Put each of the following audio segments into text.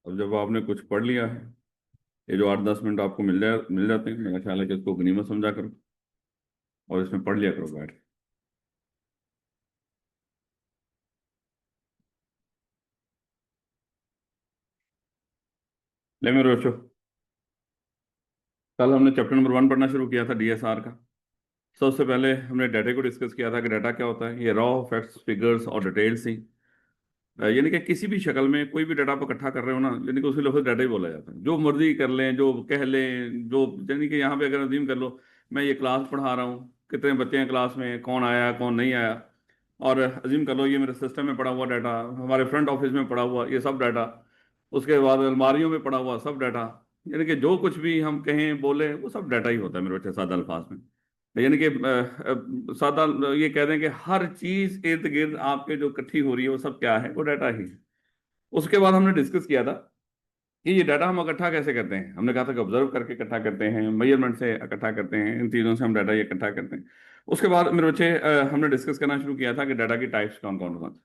अब जब आपने कुछ पढ़ लिया है, ये जो 8-10 मिनट आपको मिल जाते हैं, मेरा ख्याल है कि इसको गनीमत समझा करो और इसमें पढ़ लिया करो बैठ के। ले मेरे बच्चों, कल हमने चैप्टर नंबर 1 पढ़ना शुरू किया था, डीएसआर का। सबसे पहले हमने डाटा को डिस्कस किया था कि डाटा क्या होता है। ये रॉ फैक्ट्स, फिगर्स और डिटेल्स ही, यानी कि किसी भी शक्ल में कोई भी डाटा आप इकट्ठा कर रहे हो ना, यानी कि उसके लफ्ज़ डाटा ही बोला जाता है। जो मर्जी कर लें, जो कह लें, जो, यानी कि यहाँ पे अगर अजीम कर लो, मैं ये क्लास पढ़ा रहा हूँ, कितने बच्चे हैं क्लास में, कौन आया कौन नहीं आया, और अजीम कर लो ये मेरे सिस्टम में पड़ा हुआ डाटा, हमारे फ्रंट ऑफिस में पड़ा हुआ ये सब डाटा, उसके बाद अलमारियों में पड़ा हुआ सब डाटा, यानी कि जो कुछ भी हम कहें बोले वो सब डाटा ही होता है मेरे बच्चे, सादा अल्फाज में। यानी कि सादा ये कह दें कि हर चीज इर्द गिर्द आपके जो इकट्ठी हो रही है वो सब क्या है, वो डाटा ही है। उसके बाद हमने डिस्कस किया था कि ये डाटा हम इकट्ठा कैसे करते हैं। हमने कहा था कि ऑब्जर्व करके इकट्ठा करते हैं, मेजरमेंट से इकट्ठा करते हैं, इन चीज़ों से हम डाटा ये इकट्ठा करते हैं। उसके बाद मेरे बच्चे हमने डिस्कस करना शुरू किया था कि डाटा की टाइप्स कौन कौन कौन।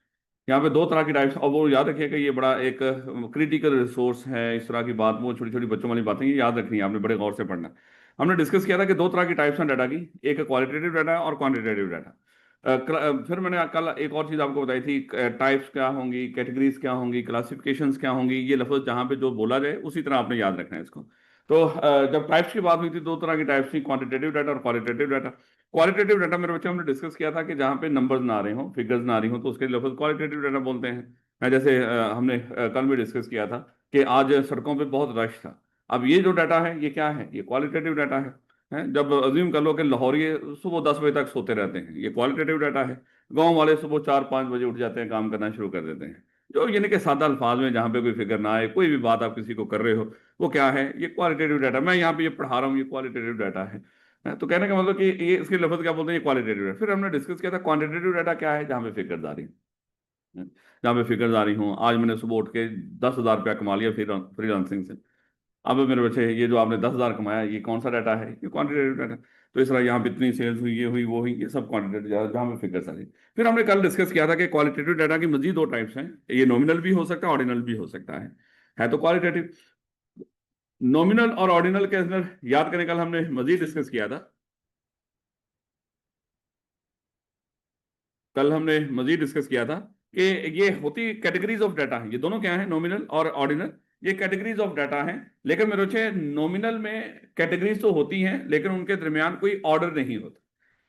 यहाँ पे दो तरह की टाइप्स, और वो याद रखिए कि ये बड़ा एक क्रिटिकल रिसोर्स है। इस तरह की बात, वो छोटी छोटी बच्चों वाली बातें ये याद रखनी है, आपने बड़े गौर से पढ़ना। हमने डिस्कस किया था कि दो तरह की टाइप्स हैं डाटा की, एक क्वालिटेटिव डाटा और क्वांटिटेटिव डाटा। फिर मैंने कल एक और चीज़ आपको बताई थी, टाइप्स क्या होंगी, कैटेगरीज क्या होंगी, क्लासिफिकेशंस क्या होंगी। ये लफ्ज़ जहाँ पे जो बोला जाए उसी तरह आपने याद रखना है इसको। तो जब टाइप्स की बात हुई थी, दो तरह की टाइप्स थी, क्वांटिटेटिव डाटा और क्वालिटेटिव डाटा। क्वालिटेटिव डाटा मेरे बच्चे हमने डिस्कस किया था कि जहाँ पे नंबर्स ना आ रहे हो, फिगर्स ना आ रही हो, तो उसके लिए लफ्ज़ क्वालिटेटिव डाटा बोलते हैं। जैसे हमने कल भी डिस्कस किया था कि आज सड़कों पे बहुत रश था। अब ये जो डाटा है ये क्या है, ये क्वालिटेटिव डाटा है। जब अज्यूम कर लो कि लाहौरिये सुबह 10 बजे तक सोते रहते हैं, ये क्वालिटेटिव डाटा है। गांव वाले सुबह 4-5 बजे उठ जाते हैं, काम करना शुरू कर देते हैं। जो यानी कि सादा अल्फाज में जहाँ पे कोई फिक्र ना आए, कोई भी बात आप किसी को कर रहे हो, वो क्या है, ये क्वालिटेटिव डाटा। मैं यहाँ पे ये पढ़ा रहा हूँ, ये क्वालिटेटिव डाटा है। तो कहने का मतलब कि ये इसके लफ्ज क्या बोलते हैं, ये क्वालिटेटिव डाटा। फिर हमने डिस्कस किया था क्वांटिटेटिव डाटा क्या है, जहाँ पे फिगर्स आ रही हैं, जहाँ पे फिगर्स आ रही हूँ। आज मैंने सुबह उठ के 10,000 रुपया कमा लिया फ्रीलांसिंग से। अब मेरे बच्चे, ये जो आपने 10,000 कमाया, ये कौन सा डाटा है, ये क्वांटिटेटिव डाटा। तो इस तरह यहाँ पे इतनी सेल्स हुई, ये हुई, वो हुई, ये सब क्वांटिटेटिव डाटा जहाँ पे फिगर्स आ रही। फिर हमने कल डिस्कस किया था कि क्वालिटेटिव डाटा की मजीद दो टाइप्स हैं। ये नॉमिनल भी हो सकता है, ऑर्डिनल भी हो सकता है तो क्वालिटेटिव। नॉमिनल और ऑर्डिनल के अंदर याद करें, कल हमने मजीद डिस्कस किया था, कल हमने मजीद डिस्कस किया था कि ये होती कैटेगरीज ऑफ डाटा है। ये दोनों क्या है, नॉमिनल और ऑर्डिनल, ये कैटेगरीज ऑफ डाटा हैं। लेकिन मेरे बच्चे, नॉमिनल में कैटेगरीज तो होती हैं लेकिन उनके दरमियान कोई ऑर्डर नहीं होता।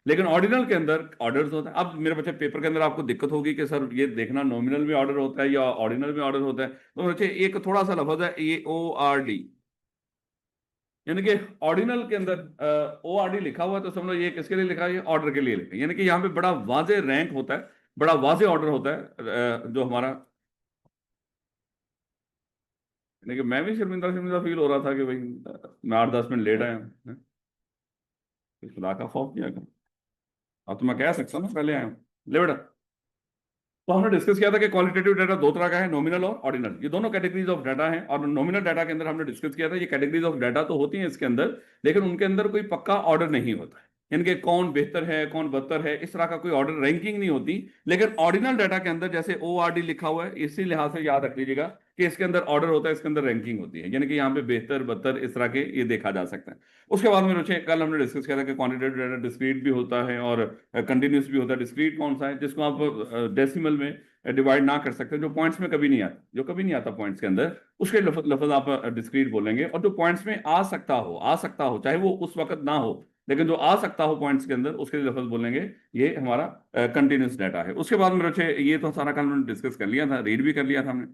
लेकिन ऑर्डिनल के अंदर ऑर्डर्स होता है। अब मेरे बच्चे, पेपर के अंदर आपको दिक्कत होगी कि सर ये देखना नॉमिनल में ऑर्डर होता है या ऑर्डिनल में ऑर्डर होता है। तो मेरे बच्चे, एक थोड़ा सा लफ्ज है AORD, यानी कि ऑर्डिनल के अंदर ORD लिखा हुआ है, तो समझो ये किसके लिए लिखा है, ये ऑर्डर के लिए लिखा है। यानी कि यहाँ पे बड़ा वाजे रैंक होता है, बड़ा वाजे ऑर्डर होता है, जो हमारा। यानी कि मैं भी शर्मिंदा शर्मिंदा फील हो रहा था कि भाई मैं 8-10 मिनट लेट आया हूँ, इस खुदा का खौफ किया करो। अब तो मैं कह सकता हूँ ना पहले आया हूँ, ले बेटा। तो हमने डिस्कस किया था कि क्वालिटेटिव डाटा दो तरह का है, नॉमिनल और ऑर्डिनल। ये दोनों कैटेगरीज ऑफ डाटा हैं। और नॉमिनल डाटा के अंदर हमने डिस्कस किया था, ये कैटेगरीज ऑफ डाटा तो होती हैं इसके अंदर, लेकिन उनके अंदर कोई पक्का ऑर्डर नहीं होता है। इनके कौन बेहतर है कौन बदतर है, इस तरह का कोई ऑर्डर रैंकिंग नहीं होती। लेकिन ऑर्डिनल डाटा के अंदर जैसे ORD लिखा हुआ है, इसी लिहाज से याद रख लीजिएगा कि इसके अंदर ऑर्डर होता है, इसके अंदर रैंकिंग होती है। यानी कि यहाँ पे बेहतर बदतर इस तरह के ये देखा जा सकता है। उसके बाद में रुचे, कल हमने डिस्कस किया था कि क्वांटिटेटिव डाटा डिस्क्रीट भी होता है और कंटिन्यूस भी होता है। डिस्क्रीट कौन सा है, जिसको आप डेसिमल में डिवाइड ना कर सकते, जो पॉइंट्स में कभी नहीं आता, जो कभी नहीं आता पॉइंट्स के अंदर, उसके लफ्ज आप डिस्क्रीट बोलेंगे। और जो पॉइंट्स में आ सकता हो चाहे वो उस वक्त ना हो, लेकिन जो आ सकता हो पॉइंट्स के अंदर, उसके लिए लफ्ज बोलेंगे, ये हमारा कंटिन्यूस डाटा है। उसके बाद में बच्चे, ये तो सारा कल हमने डिस्कस कर लिया था, रीड भी कर लिया था हमने।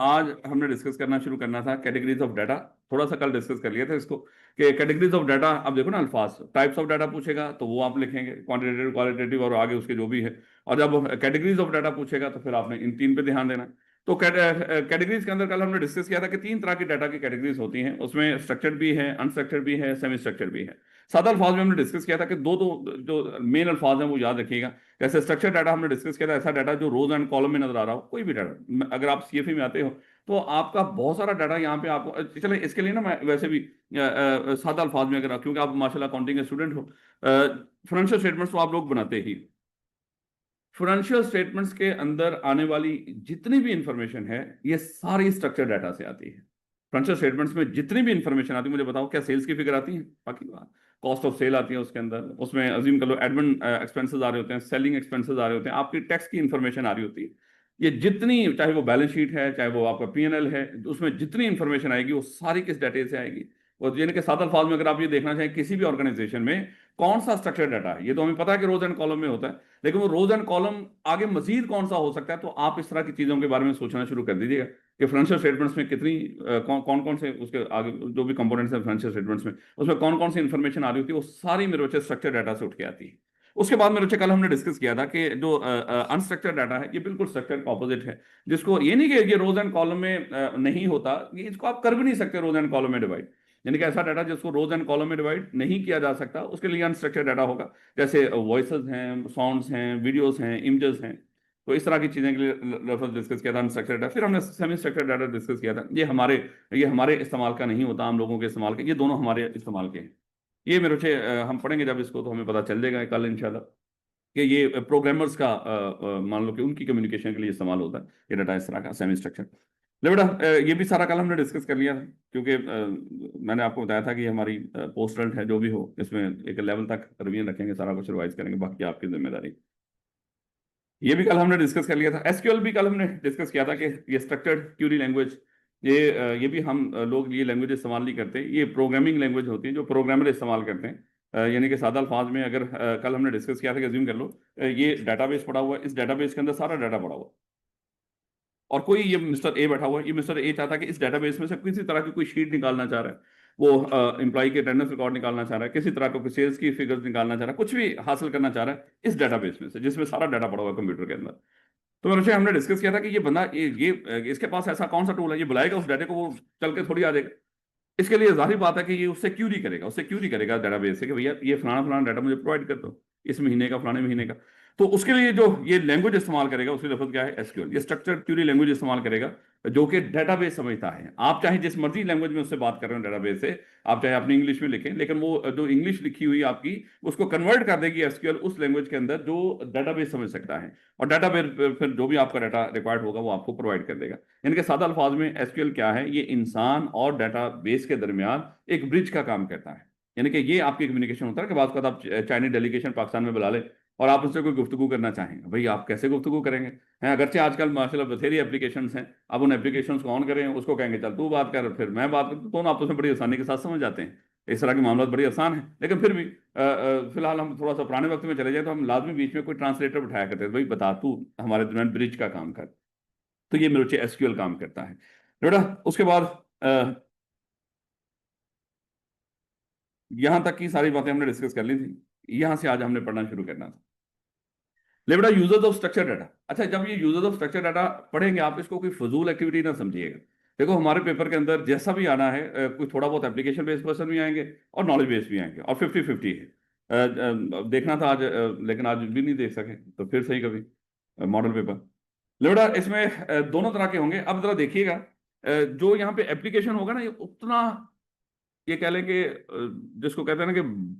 आज हमने डिस्कस करना शुरू करना था कैटेगरीज ऑफ डाटा। थोड़ा सा कल डिस्कस कर लिया था इसको कि कैटेगरीज ऑफ डाटा, अब देखो ना अल्फाज, टाइप्स ऑफ डाटा पूछेगा तो वो आप लिखेंगे, क्वांटिटेटिव, क्वालिटेटिव और आगे उसके जो भी है। और जब कैटेगरीज ऑफ डाटा पूछेगा तो फिर आपने इन तीन पे ध्यान देना है। तो कैटेगरीज के अंदर कल हमने डिस्कस किया था कि तीन तरह की डाटा की कैटेगरीज होती हैं, उसमें स्ट्रक्चर्ड भी है, अनस्ट्रक्चर्ड भी है, सेमी स्ट्रक्चर्ड भी है। सादा अल्फाज में हमने डिस्कस किया था कि दो दो जो मेन अल्फाज हैं वो याद रखिएगा। जैसे स्ट्रक्चर डाटा हमने डिस्कस किया था, ऐसा डाटा जो रोज एंड कॉलम में नजर आ रहा हो, कोई भी डाटा। अगर आप CFE में आते हो तो आपका बहुत सारा डाटा यहाँ पे आपको, चले इसके लिए ना मैं वैसे भी सादा अल्फाज में, अगर क्योंकि आप माशाल्लाह अकाउंटिंग के स्टूडेंट हो, फाइनेंशियल स्टेटमेंट्स तो आप लोग बनाते ही, फाइनेंशियल स्टेटमेंट्स के अंदर आने वाली जितनी भी इंफॉर्मेशन है ये सारी स्ट्रक्चर डाटा से आती है। फाइनेंशियल स्टेटमेंट्स में जितनी भी इंफॉर्मेशन आती है, मुझे बताओ क्या सेल्स की फिगर आती है? बाकी बात, कॉस्ट ऑफ सेल आती है उसके अंदर, उसमें अज्यूम कर लो एडमिन एक्सपेंसेस आ रहे होते हैं, सेलिंग एक्सपेंसेस आ रहे होते हैं, आपकी टैक्स की इंफॉर्मेशन आ रही होती है। ये जितनी, चाहे वो बैलेंस शीट है, चाहे वो आपका पीएनएल है, उसमें जितनी इंफॉर्मेशन आएगी वो सारी किस डाटा से आएगी? और यानी कि सादा अल्फाज में अगर आप ये देखना चाहें किसी भी ऑर्गेनाइजेशन में कौन सा स्ट्रक्चर डाटा है, ये तो हमें पता है कि रोज एंड कॉलम में होता है, लेकिन वो रोज एंड कॉलम आगे मजीद कौन सा हो सकता है? तो आप इस तरह की चीजों के बारे में सोचना शुरू कर दीजिएगा कि फाइनेंशियल स्टेटमेंट्स में कितनी कौन कौन से उसके आगे जो भी कंपोनेंट्स हैं फाइनेंशियल स्टेटमेंट्स में, उसमें कौन कौन सी इंफॉर्मेशन आ रही होती है, वो सारी मेरे बच्चे स्ट्रक्चर डाटा से उठ के आती है। उसके बाद मेरे बच्चे कल हमने डिस्कस किया था कि जो अनस्ट्रक्चर्ड डाटा है ये बिल्कुल स्ट्रक्चर का ऑपोजिट है, जिसको ये नहीं कि ये रोज एंड कॉलम में नहीं होता, ये इसको आप कर भी नहीं सकते रोज एंड कॉलम में डिवाइड। यानी कि ऐसा डाटा जिसको रोज एंड कॉलम में डिवाइड नहीं किया जा सकता उसके लिए अनस्ट्रक्चर्ड डाटा होगा। जैसे वॉइसेस हैं, साउंड्स हैं, वीडियोस हैं, इमेजेस हैं, तो इस तरह की चीजें के लिए लफ्ज डिस्कस किया था अनस्ट्रक्चर्ड डाटा। फिर हमने सेमी स्ट्रक्चर्ड डाटा डिस्कस किया था, ये हमारे इस्तेमाल का नहीं होता, आम लोगों के इस्तेमाल के, ये दोनों हमारे इस्तेमाल के हैं। ये मेरे बच्चे हम पढ़ेंगे जब इसको तो हमें पता चल जाएगा कल इंशाल्लाह कि ये प्रोग्रामर्स का मान लो कि उनकी कम्युनिकेशन के लिए इस्तेमाल होता है ये डाटा इस तरह का सेमी स्ट्रक्चर। ले बेटा ये भी सारा कल हमने डिस्कस कर लिया था, क्योंकि मैंने आपको बताया था कि हमारी पोस्ट रिजल्ट है जो भी हो इसमें एक लेवल तक रिवीजन रखेंगे, सारा कुछ रिवाइज करेंगे, बाकी आपकी जिम्मेदारी। ये भी कल हमने डिस्कस कर लिया था। एसक्यूएल भी कल हमने डिस्कस किया था कि ये स्ट्रक्चर्ड क्यूरी लैंग्वेज, ये भी हम लोग ये लैंग्वेज इस्तेमाल नहीं करते, ये प्रोग्रामिंग लैंग्वेज होती है जो प्रोग्रामर इस्तेमाल करते हैं। यानी कि सादा अल्फाज में अगर कल हमने डिस्कस किया था कि अज्यूम कर लो ये डाटाबेस पड़ा हुआ है, इस डाटाबेस के अंदर सारा डाटा पड़ा हुआ है, और कोई ये मिस्टर ए बैठा हुआ है, ये मिस्टर ए चाहता है कि इस डाटाबेस में से किसी तरह की कोई शीट निकालना चाह रहा है, वो एम्प्लॉय के अटेंडेंस रिकॉर्ड निकालना चाह रहा है, किसी तरह का कोई सेल्स की फिगर्स निकालना चाह रहा है, कुछ भी हासिल करना चाह रहा है इस डाटाबेस में से जिसमें सारा डाटा पड़ा हुआ है कंप्यूटर के अंदर। तो मैंने हमने डिस्कस किया था कि ये बंदा इसके पास ऐसा कौन सा टूल है, ये बुलाएगा उस डाटा को, वो चल के थोड़ी आ जाएगा। इसके लिए जाहिर बात है कि ये उससे क्यूरी करेगा डाटाबेस से कि भैया ये फलाना फलाना डाटा मुझे प्रोवाइड कर दो इस महीने का, फलाने महीने का। तो उसके लिए जो ये लैंग्वेज इस्तेमाल करेगा उसकी लफ्ज क्या है? एसक्यूएल। ये स्ट्रक्चर्ड क्यूरी लैंग्वेज इस्तेमाल करेगा जो कि डाटाबेस समझता है। आप चाहे जिस मर्जी लैंग्वेज में उससे बात कर रहे हो डाटाबेस से, आप चाहे अपनी इंग्लिश में लिखें, लेकिन वो जो इंग्लिश लिखी हुई आपकी उसको कन्वर्ट कर देगी एसक्यूएल उस लैंग्वेज के अंदर जो डाटाबेस समझ सकता है, और डाटाबेस फिर जो भी आपका डाटा रिक्वायर्ड होगा वो आपको प्रोवाइड कर देगा। यानी कि सादा अल्फाज में एसक्यूएल क्या है? ये इंसान और डाटाबेस के दरमियान एक ब्रिज का काम करता है। यानी कि ये आपकी कम्युनिकेशन होता है कि बात आप चाइनीज डेलीगेशन पाकिस्तान में बुला ले और आप उससे कोई गुफ्तगू करना चाहेंगे, भाई आप कैसे गुफ्तगू करेंगे? हैं अगरचे आजकल माशाल्लाह बथेरी एप्लीकेशंस हैं, अब उन एप्लीकेशंस को ऑन करें, उसको कहेंगे चल तू बात कर फिर मैं बात करूँ, दोनों आपस में बड़ी आसानी के साथ समझ जाते हैं। इस तरह के मामला बड़ी आसान है, लेकिन फिर भी फिलहाल हम थोड़ा सा पुराने वक्त में चले जाए तो हम लाजमी बीच में कोई ट्रांसलेटर बिठाया करते थे, भाई बता तू हमारे दरमियान ब्रिज का काम कर। तो ये मेरे एसक्यूएल काम करता है बेटा। उसके बाद यहां तक की सारी बातें हमने डिस्कस कर ली थी, यहां से आज हमने पढ़ना शुरू करना था। ले बेटा यूजर्स ऑफ स्ट्रक्चर डाटा। अच्छा, जब ये यूजर्स ऑफ स्ट्रक्चर डाटा पढ़ेंगे आप इसको कोई फजूल एक्टिविटी ना समझिएगा। देखो हमारे पेपर के अंदर जैसा भी आना है, कोई थोड़ा बहुत एप्लीकेशन बेस्ड पर्सन भी आएंगे और नॉलेज बेस्ड भी आएंगे, और 50-50 है। देखना था आज, लेकिन आज भी नहीं देख सके तो फिर सही कभी मॉडल पेपर। ले बेटा इसमें दोनों तरह के होंगे। अब जरा देखिएगा, जो यहाँ पे एप्लीकेशन होगा ना ये उतना, ये कह लें कि जिसको कहते हैं ना कि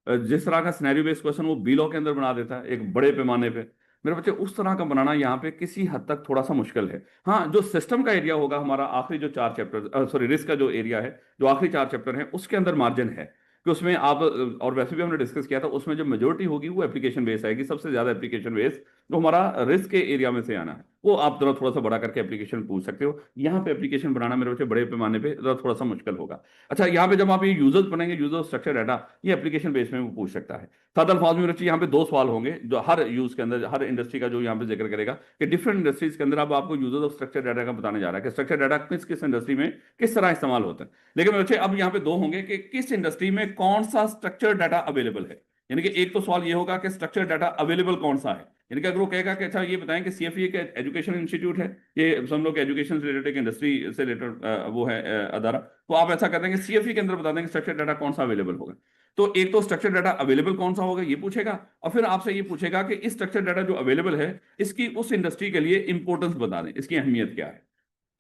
जिस तरह का सिनेरियो बेस्ड क्वेश्चन वो बी लॉ के अंदर बना देता है एक बड़े पैमाने पे, मेरे बच्चे उस तरह का बनाना यहाँ पे किसी हद तक थोड़ा सा मुश्किल है। हाँ, जो सिस्टम का एरिया होगा हमारा आखिरी जो 4 चैप्टर, सॉरी रिस्क का जो एरिया है, जो आखिरी 4 चैप्टर है उसके अंदर मार्जिन है कि उसमें आप और वैसे भी हमने डिस्कस किया था उसमें जो मेजोरिटी होगी वो एप्लीकेशन बेस आएगी, सबसे ज्यादा एप्लीकेशन बेस जो हमारा रिस्क के एरिया में से आना है वो आप जरा थोड़ा सा बड़ा करके एप्लीकेशन पूछ सकते हो। यहाँ पे एप्लीकेशन बनाना मेरे बच्चे बड़े पैमाने पे जरा थोड़ा सा मुश्किल होगा। अच्छा, यहाँ पे जब आप ये यूजर्स बनेंगे, यूजर स्ट्रक्चर डाटा, ये एप्लीकेशन बेस में वो पूछ सकता है। सादा अल्फाज में बच्चे यहाँ पे 2 सवाल होंगे जो हर यूज के अंदर, हर इंडस्ट्री का जो यहाँ पे जिक्र करेगा कि डिफरेंट इंडस्ट्रीज के अंदर अब आपको यूजर्स ऑफ स्ट्रक्चर डाटा का बताने जा रहा है कि स्ट्रक्चर डाटा किस किस इंडस्ट्री में किस तरह इस्तेमाल होता है। लेकिन बच्चे अब यहाँ पे 2 होंगे कि किस इंडस्ट्री में कौन सा स्ट्रक्चर डाटा अवेलेबल है। यानी कि एक तो सवाल ये होगा कि स्ट्रक्चर डाटा अवेलेबल कौन सा है, यानी कि अगर वो कहेगा कि अच्छा ये बताएं कि सीएफई के एजुकेशन इंस्टीट्यूट है, ये सब लोग एजुकेशन से रिलेटेड इंडस्ट्री से रिलेटेड वो है अदारा, तो आप ऐसा कर देंगे सीएफई के अंदर बता देंगे स्ट्रक्चर डाटा कौन सा अवेलेबल होगा। तो एक तो स्ट्रक्चर डाटा अवेलेबल कौन सा होगा ये पूछेगा, और फिर आपसे ये पूछेगा कि इस स्ट्रक्चर डाटा जो अवेलेबल है इसकी उस इंडस्ट्री के लिए इंपॉर्टेंस बता दें, इसकी अहमियत क्या है।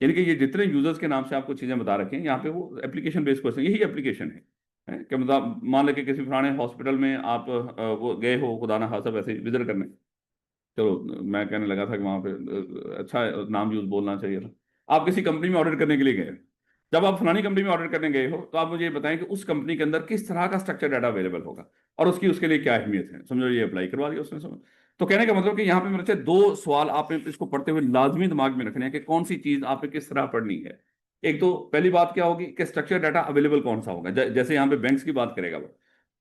यानी कि ये जितने यूजर्स के नाम से आपको चीजें बता रखे हैं यहाँ पे वो एप्लीकेशन बेस्ड क्वेश्चन, यही एप्लीकेशन है कि मतलब मान लें कि किसी पुराने हॉस्पिटल में आप वो गए हो खुदा ना खासा वैसे विजिट करने, चलो मैं कहने लगा था कि वहां पे अच्छा नाम यूज बोलना चाहिए था। आप किसी कंपनी में ऑडिट करने के लिए गए, जब आप फलानी कंपनी में ऑडिट करने गए हो तो आप मुझे ये बताएं कि उस कंपनी के अंदर किस तरह का स्ट्रक्चर डाटा अवेलेबल होगा और उसकी उसके लिए क्या अहमियत है, समझो ये अप्लाई करवा दिया उसने, समझ। तो कहने का मतलब कि यहाँ पे मेरे से दो सवाल आपने इसको पढ़ते हुए लाजमी दिमाग में रखने हैं कि कौन सी चीज आपने किस तरह पढ़नी है। एक तो पहली बात क्या होगी कि स्ट्रक्चर डाटा अवेलेबल कौन सा होगा, जैसे यहाँ पे बैंक्स की बात करेगा वो।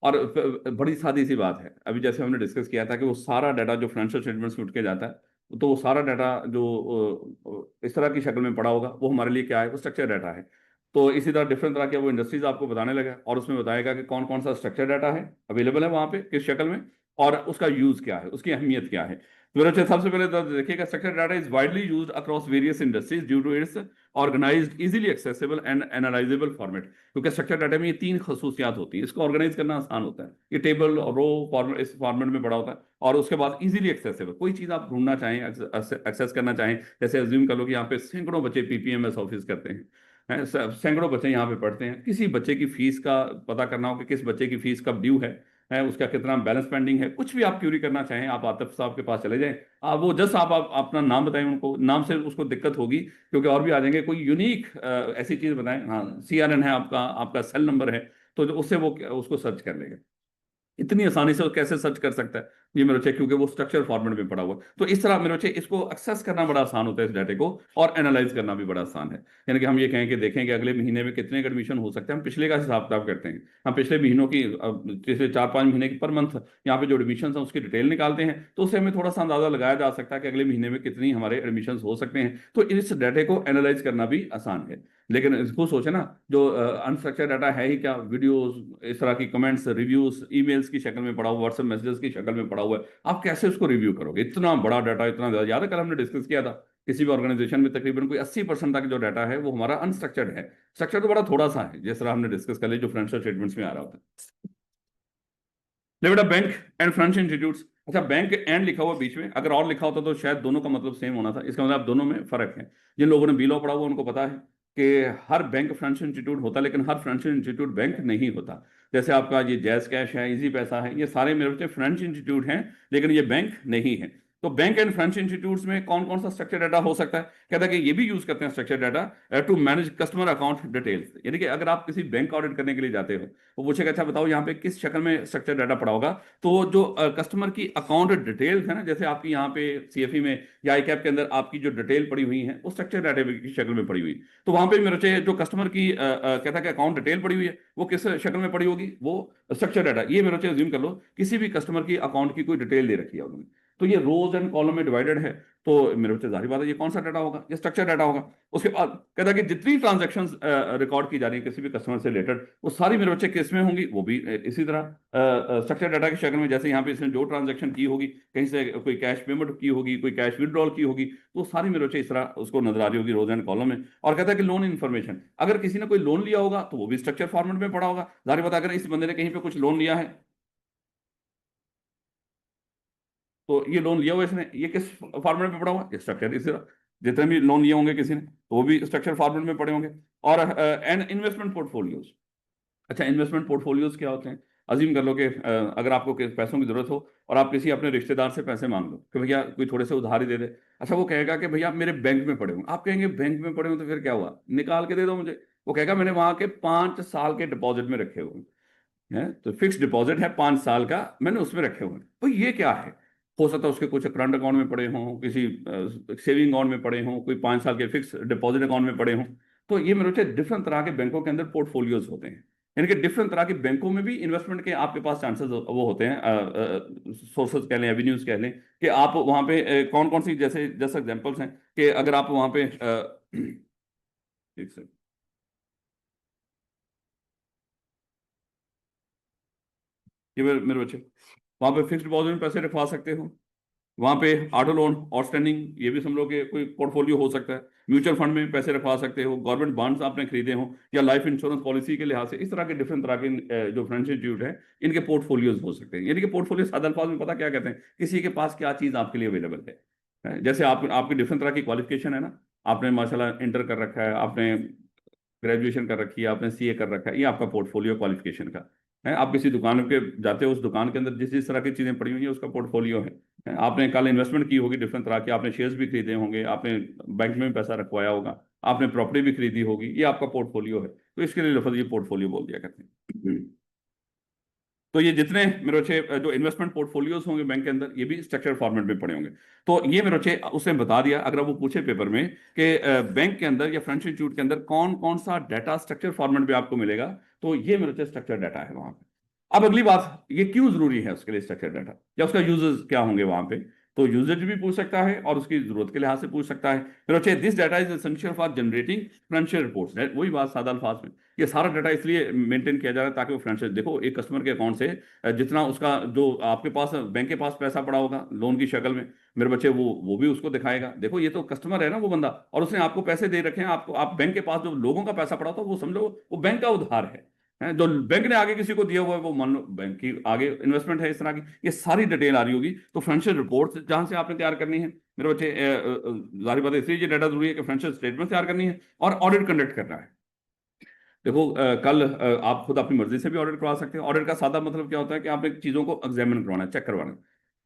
और बड़ी सादी सी बात है, अभी जैसे हमने डिस्कस किया था कि वो सारा डाटा जो फाइनेंशियल स्टेटमेंट्स में उठ के जाता है, तो वो सारा डाटा जो इस तरह की शक्ल में पड़ा होगा वो हमारे लिए क्या है, वो स्ट्रक्चर डाटा है। तो इसी तरह डिफरेंट तरह के वो इंडस्ट्रीज आपको बताने लगा और उसमें बताएगा कि कौन कौन सा स्ट्रक्चर डाटा है अवेलेबल है वहां पे किस शक्ल में, और उसका यूज क्या है, उसकी अहमियत क्या है। तो मेरे अच्छे सबसे पहले तो देखिएगा, structure data is widely used across various industries due to its organized easily accessible and analyzable format. क्योंकि स्ट्रक्चर डाटा में ये तीन खसूसियात होती है, इसको ऑर्गेनाइज करना आसान होता है, ये टेबल और रो फॉर्मेट इस फॉर्मेट में बड़ा होता है, और उसके बाद इजीली एक्सेसिबल, कोई चीज आप ढूंढना चाहें एक्सेस करना चाहें, जैसे अज्यूम कर लो कि यहाँ पे सैकड़ों बच्चे पीपीएमएस ऑफिस करते हैं, सैकड़ों बच्चे यहाँ पे पढ़ते हैं, किसी बच्चे की फीस का पता करना हो कि किस बच्चे की फीस कब ड्यू है उसका कितना बैलेंस पेंडिंग है, कुछ भी आप क्यूरी करना चाहें आप आतिफ साहब के पास चले जाएं। आप वो जस्ट आप अपना नाम बताएं, उनको नाम से उसको दिक्कत होगी क्योंकि और भी आ जाएंगे, कोई यूनिक ऐसी चीज बताएं, हाँ सीआरएन है आपका, आपका सेल नंबर है, तो उससे वो उसको सर्च कर लेगा। इतनी आसानी से वो कैसे सर्च कर सकता है, ये मेरे बच्चे, क्योंकि वो स्ट्रक्चर फॉर्मेट में पड़ा हुआ है। तो इस तरह मेरे बच्चे इसको एक्सेस करना बड़ा आसान होता है इस डाटे को, और एनालाइज करना भी बड़ा आसान है। यानी कि हम ये कहें कि देखें कि अगले महीने में कितने एडमिशन हो सकते हैं, हम पिछले का हिसाब किताब करते हैं, हम पिछले महीनों की पिछले 4-5 महीने की पर मंथ यहाँ पे जो एडमिशन है उसकी डिटेल निकालते हैं, तो उससे हमें थोड़ा सा अंदाजा लगाया जा सकता है कि अगले महीने में कितनी हमारे एडमिशन हो सकते हैं। तो इस डाटे को एनालाइज करना भी आसान है। लेकिन इसको सोचे ना, जो अनस्ट्रक्चर्ड डाटा है ही क्या, वीडियोस, इस तरह की कमेंट्स, रिव्यूज, ईमेल्स की शक्ल में पड़ा हुआ, व्हाट्सएप मैसेजेस की शक्ल में पड़ा हुआ है, आप कैसे उसको रिव्यू करोगे, इतना बड़ा डाटा, इतना ज्यादा। याद है कल हमने डिस्कस किया था, किसी भी ऑर्गेनाइजेशन में तकरीबन कोई 80% तक जो डाटा है वो हमारा अनस्ट्रक्चर्ड है। स्ट्रक्चर तो बड़ा थोड़ा सा है, जिस तरह हमने डिस्कस कर लिया जो फाइनेंशियल स्टेटमेंट्स में आ रहा होता है। ले बेटा, बैंक एंड फाइनेंशियल इंस्टीट्यूट्स, अच्छा बैंक एंड लिखा हुआ बीच में, अगर और लिखा होता तो शायद दोनों का मतलब सेम होना था, इसका मतलब दोनों में फर्क है। जिन लोगों ने बी लॉ पढ़ा हुआ उनको पता है कि हर बैंक फाइनेंशियल इंस्टीट्यूट होता है, लेकिन हर फाइनेंशियल इंस्टीट्यूट बैंक नहीं होता। जैसे आपका ये जैज कैश है, इजी पैसा है, ये सारे मेरे बच्चे फाइनेंशियल इंस्टीट्यूट हैं, लेकिन ये बैंक नहीं है। तो बैंक एंड फाइनेंशियल इंस्टीट्यूट्स में कौन कौन सा स्ट्रक्चर डाटा हो सकता है, कहता है कि ये भी यूज करते हैं structure data to manage customer account details. यानी कि अगर आप किसी बैंक ऑडिट करने के लिए जाते हो, वो पूछेगा अच्छा बताओ यहाँ पे किस शक्ल में स्ट्रक्चर डाटा पड़ा होगा, तो जो कस्टमर की अकाउंट डिटेल्स है ना, जैसे आपकी यहाँ पे सीएफई में या आई कैप के अंदर आपकी जो डिटेल पड़ी हुई है वो स्ट्रक्चर डाटा की शक्ल में पड़ी हुई, तो वहां पे मेरे चाहिए जो कस्टमर की कहता है कि अकाउंट डिटेल पड़ी हुई है वो किस शक्ल में पड़ी होगी, वो स्ट्रक्चर डाटा। ये मेरे चाहिए ज्यूम कर लो किसी भी कस्टमर की अकाउंट की कोई डिटेल दे रखी है उन्होंने, तो ये रोज एंड कॉलम में डिवाइडेड है, तो मेरे बच्चे जाहिर बात है ये कौन सा डाटा होगा, ये स्ट्रक्चर डाटा होगा। उसके बाद कहता है कि जितनी ट्रांजेक्शन रिकॉर्ड की जा रही है किसी भी कस्टमर से रिलेटेड, वो सारी मेरे बच्चे किस में होंगी, वो भी इसी तरह स्ट्रक्चर डाटा की शक्ल में। जैसे यहाँ पे इसने जो ट्रांजेक्शन की होगी, कहीं से कोई कैश पेमेंट की होगी, कोई कैश विड्रॉल की होगी, तो सारी मेरे बच्चे इस तरह उसको नजर आ रही होगी रोज एंड कॉलम में। और कहता है कि लोन इन्फॉर्मेशन, अगर किसी ने कोई लोन लिया होगा तो वो भी स्ट्रक्चर फॉर्मेट में पड़ा होगा। जाहिर बात है अगर इस बंदे ने कहीं पे कुछ लोन लिया है, तो ये लोन लिया हुआ इसने, ये किस फॉर्मेट में पड़ा हुआ, स्ट्रक्चर इस तरह। जितने भी लोन लिए होंगे किसी ने तो वो भी स्ट्रक्चर फॉर्मेट में पड़े होंगे। और एंड इन्वेस्टमेंट पोर्टफोलियोज, अच्छा इन्वेस्टमेंट पोर्टफोलियोज क्या होते हैं, अजीम कर लो कि अगर आपको पैसों की जरूरत हो और आप किसी अपने रिश्तेदार से पैसे मांग लो कि भैया कोई थोड़े से उधार ही दे दे, अच्छा वो कहेगा कि भैया आप मेरे बैंक में पड़े हो, आप कहेंगे बैंक में पड़े हो तो फिर क्या हुआ, निकाल के दे दो मुझे। वो कहेगा मैंने वहां के 5 साल के डिपॉजिट में रखे हुए हैं, तो फिक्स डिपॉजिट है 5 साल का, मैंने उसमें रखे हुए हैं, तो ये क्या है। हो सकता है उसके कुछ करंट अकाउंट में पड़े हों, किसी सेविंग अकाउंट में पड़े हों, कोई 5 साल के फिक्स डिपॉजिट अकाउंट में पड़े हों। तो ये मेरे से डिफरेंट तरह के बैंकों के अंदर पोर्टफोलियोज होते हैं, यानी कि डिफरेंट तरह के बैंकों में भी इन्वेस्टमेंट के आपके पास चांसेस वो होते हैं, सोर्सेज कह लें, एवेन्यूज कह लें, कि आप वहां पे कौन कौन सी, जैसे जैसे एग्जांपल्स हैं कि अगर आप वहां पे एक सेकंड, ये मेरे बच्चे वहां पे फिक्स डिपॉजिट में पैसे रखवा सकते हो, वहां पे ऑटो लोन आउटस्टैंडिंग, ये भी समझ लो कि कोई पोर्टफोलियो हो सकता है, म्यूचुअल फंड में पैसे रखवा सकते हो, गवर्नमेंट बॉन्ड्स आपने खरीदे हो, या लाइफ इंश्योरेंस पॉलिसी के लिहाज से, इस तरह के डिफरेंट तरह के जो फाइनेंशियल इंस्टीट्यूट है इनके पोर्टफोलियोज हो सकते हैं। यानी कि पोर्टफोलियो सादा अल्फाज में पता क्या कहते हैं, किसी के पास क्या चीज आपके लिए अवेलेबल है। जैसे आप आपकी डिफरेंट तरह की क्वालिफिकेशन है ना, आपने माशाल्लाह इंटर कर रखा है, आपने ग्रेजुएशन कर रखी है, आपने सीए कर रखा है, ये आपका पोर्टफोलियो क्वालिफिकेशन का। है। आप किसी दुकान के जाते हो, उस दुकान के अंदर जिस जिस तरह की चीजें पड़ी हुई है उसका पोर्टफोलियो है। आपने कल इन्वेस्टमेंट की होगी डिफरेंट तरह की, आपने शेयर्स भी खरीदे होंगे, आपने बैंक में भी पैसा रखवाया होगा, आपने प्रॉपर्टी भी खरीदी होगी, ये आपका पोर्टफोलियो है। तो इसके लिए लफज ये पोर्टफोलियो बोल दिया करते हैं। तो ये जितने मेरे बच्चे जो इन्वेस्टमेंट पोर्टफोलियोज होंगे बैंक के अंदर, ये भी स्ट्रक्चर फॉर्मेट में पड़े होंगे। तो ये मेरे बच्चे उसने बता दिया, अगर वो पूछे पेपर में कि बैंक के अंदर या फाइनेंशियल इंस्टीट्यूट के अंदर कौन कौन सा डाटा स्ट्रक्चर फॉर्मेट में आपको मिलेगा, तो ये मेरे बच्चे स्ट्रक्चर डाटा है वहां पे। अब अगली बात, ये क्यों जरूरी है उसके लिए स्ट्रक्चर डाटा, या उसका यूजेस क्या होंगे वहां पे। तो यूजेज भी पूछ सकता है और उसकी जरूरत के लिहाज से पूछ सकता है। मेरे बच्चे this data is essential for generating financial reports, वही बात सादा अल्फाज में। ये सारा डाटा इसलिए मेंटेन किया जा रहा है ताकि वो फाइनेंशियल, देखो एक कस्टमर के अकाउंट से जितना उसका जो आपके पास बैंक के पास पैसा पड़ा होगा लोन की शक्ल में, मेरे बच्चे वो भी उसको दिखाएगा। देखो ये तो कस्टमर है ना वो बंदा, और उसने आपको पैसे दे रखे हैं, आपको आप बैंक के पास जो लोगों का पैसा पड़ा था वो समझो वो बैंक का उधार है, जो बैंक ने आगे किसी को दिया हुआ है वो मान लो बैंक की आगे इन्वेस्टमेंट है। इस तरह की ये सारी डिटेल आ रही होगी। तो फाइनेंशियल रिपोर्ट जहां से आपने तैयार करनी है मेरे बच्चे, जाहिर बात है इसलिए ये डाटा जरूरी है कि फाइनेंशियल स्टेटमेंट तैयार करनी है और ऑडिट कंडक्ट करना है। देखो कल आप खुद अपनी मर्जी से भी ऑडिट करवा सकते हैं। ऑडिट का सादा मतलब क्या होता है कि आपने चीज़ों को एग्जामिन करवाना है, चेक करवाना है।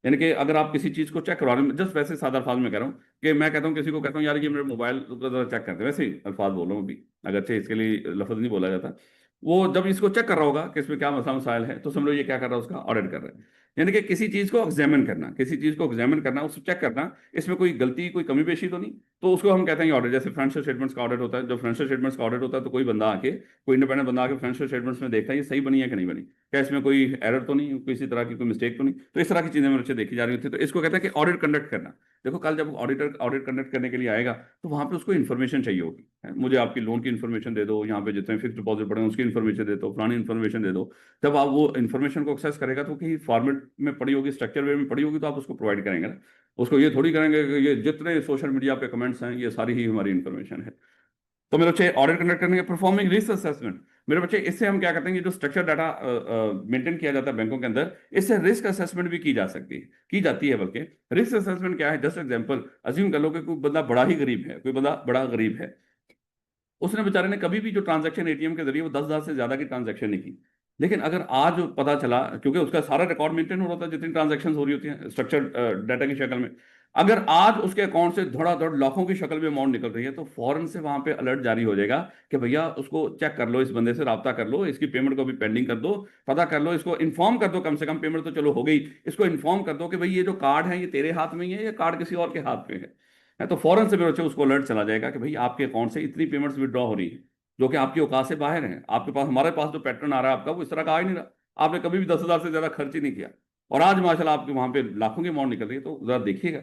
यानी कि अगर आप किसी चीज़ को चेक करवा रहे हैं, जस्ट वैसे सादा अल्फाज में कह रहा हूँ कि मैं कहता हूँ किसी को, कहता हूँ यार ये मेरे मोबाइल को जरा चेक करते हैं, वैसे ही अल्फाज बोल रहा हूँ अभी, अगरचे इसके लिए लफ्ज नहीं बोला जाता। वो जब इसको चेक कर रहा होगा कि इसमें क्या मसला मसाइल है, तो समझो ये क्या कर रहा है, उसका ऑडिट कर रहा है। यानी कि किसी चीज़ को एग्जामिन करना, किसी चीज़ को एग्जामिन करना, उसको चेक करना, इसमें कोई गलती कोई कमी पेशी तो नहीं। तो उसको हम कहते हैं ऑडिट। जैसे फाइनेंशियल स्टेटमेंट्स का ऑडिट होता है, जब फाइनेंशियल स्टेटमेंट्स का ऑडिट होता है तो कोई बंदा आके, कोई इंडिपेंडेंट बंदा आके फाइनेंशियल स्टेटमेंट्स में देखता है ये सही बनी है कि नहीं बनी, क्या इसमें कोई एरर तो नहीं, किसी तरह की कोई मिस्टेक तो नहीं। तो इस तरह की चीजें मेरे बच्चे देखी जा रही होती है। तो इसको कहते हैं कि ऑडिट कंडक्ट करना। देखो कल जब ऑडिटर ऑडिट कंडक्ट करने के लिए आएगा तो वहां पे उसको इन्फॉर्मेशन चाहिए होगी, मुझे आपकी लोन की इन्फॉर्मेशन दे दो, यहाँ पे जितने फिक्स डिपॉजिट पड़े हैं उसकी इन्फॉर्मेशन दे दो, पुरानी इन्फॉर्मेशन दे दो। जब आप वो इन्फॉर्मेशन को एक्सेस करेगा तो कहीं फॉर्मेट में पड़ी होगी, स्ट्रक्चर वे में पड़ी होगी, तो आप उसको प्रोवाइड करेंगे ना। उसको ये थोड़ी करेंगे कि ये जितने सोशल मीडिया पे कमेंट्स हैं ये सारी ही हमारी इन्फॉर्मेशन है। तो मेरे बच्चे ऑडिट कंडक्ट करने के, परफॉर्मिंग रिस्क असेसमेंट। मेरे बच्चे इससे हम क्या करते हैं, ये जो स्ट्रक्चर डाटा मेंटेन किया जाता है बैंकों के अंदर, इससे रिस्क असेसमेंट भी की जा सकती है, की जाती है बल्कि। रिस्क असेसमेंट क्या है, जस्ट एग्जांपल अज्यूम कर लो कि कोई बंदा बड़ा ही गरीब है, कोई बंदा बड़ा गरीब है, उसने बेचारे ने कभी भी जो ट्रांजैक्शन एटीएम के जरिए वो 10,000 से ज्यादा की ट्रांजैक्शन नहीं की। लेकिन अगर आज पता चला, क्योंकि उसका सारा रिकॉर्ड मेंटेन हो रहा था जितनी ट्रांजैक्शन हो रही होती है स्ट्रक्चर डाटा की शक्ल में, अगर आज उसके अकाउंट से धड़ाधड़ लाखों की शक्ल में अमाउंट निकल रही है तो फौरन से वहां पे अलर्ट जारी हो जाएगा कि भैया उसको चेक कर लो, इस बंदे से राब्ता कर लो, इसकी पेमेंट को भी पेंडिंग कर दो, पता कर लो, इसको इन्फॉर्म कर दो, कम से कम पेमेंट तो चलो हो गई, इसको इन्फॉर्म कर दो कि भाई ये जो कार्ड है ये तेरे हाथ में ही है या कार्ड किसी और के हाथ में है। तो फौरन से मेरे बच्चे उसको अलर्ट चला जाएगा कि भाई आपके अकाउंट से इतनी पेमेंट्स विड्रॉ हो रही है जो कि आपकी औकात से बाहर है। आपके पास, हमारे पास जो पैटर्न आ रहा है आपका वो इस तरह का आ ही नहीं रहा, आपने कभी भी 10,000 से ज्यादा खर्च ही नहीं किया, और आज माशाल्लाह आपके वहां पे लाखों की अमाउंट निकल रही है। तो जरा देखिएगा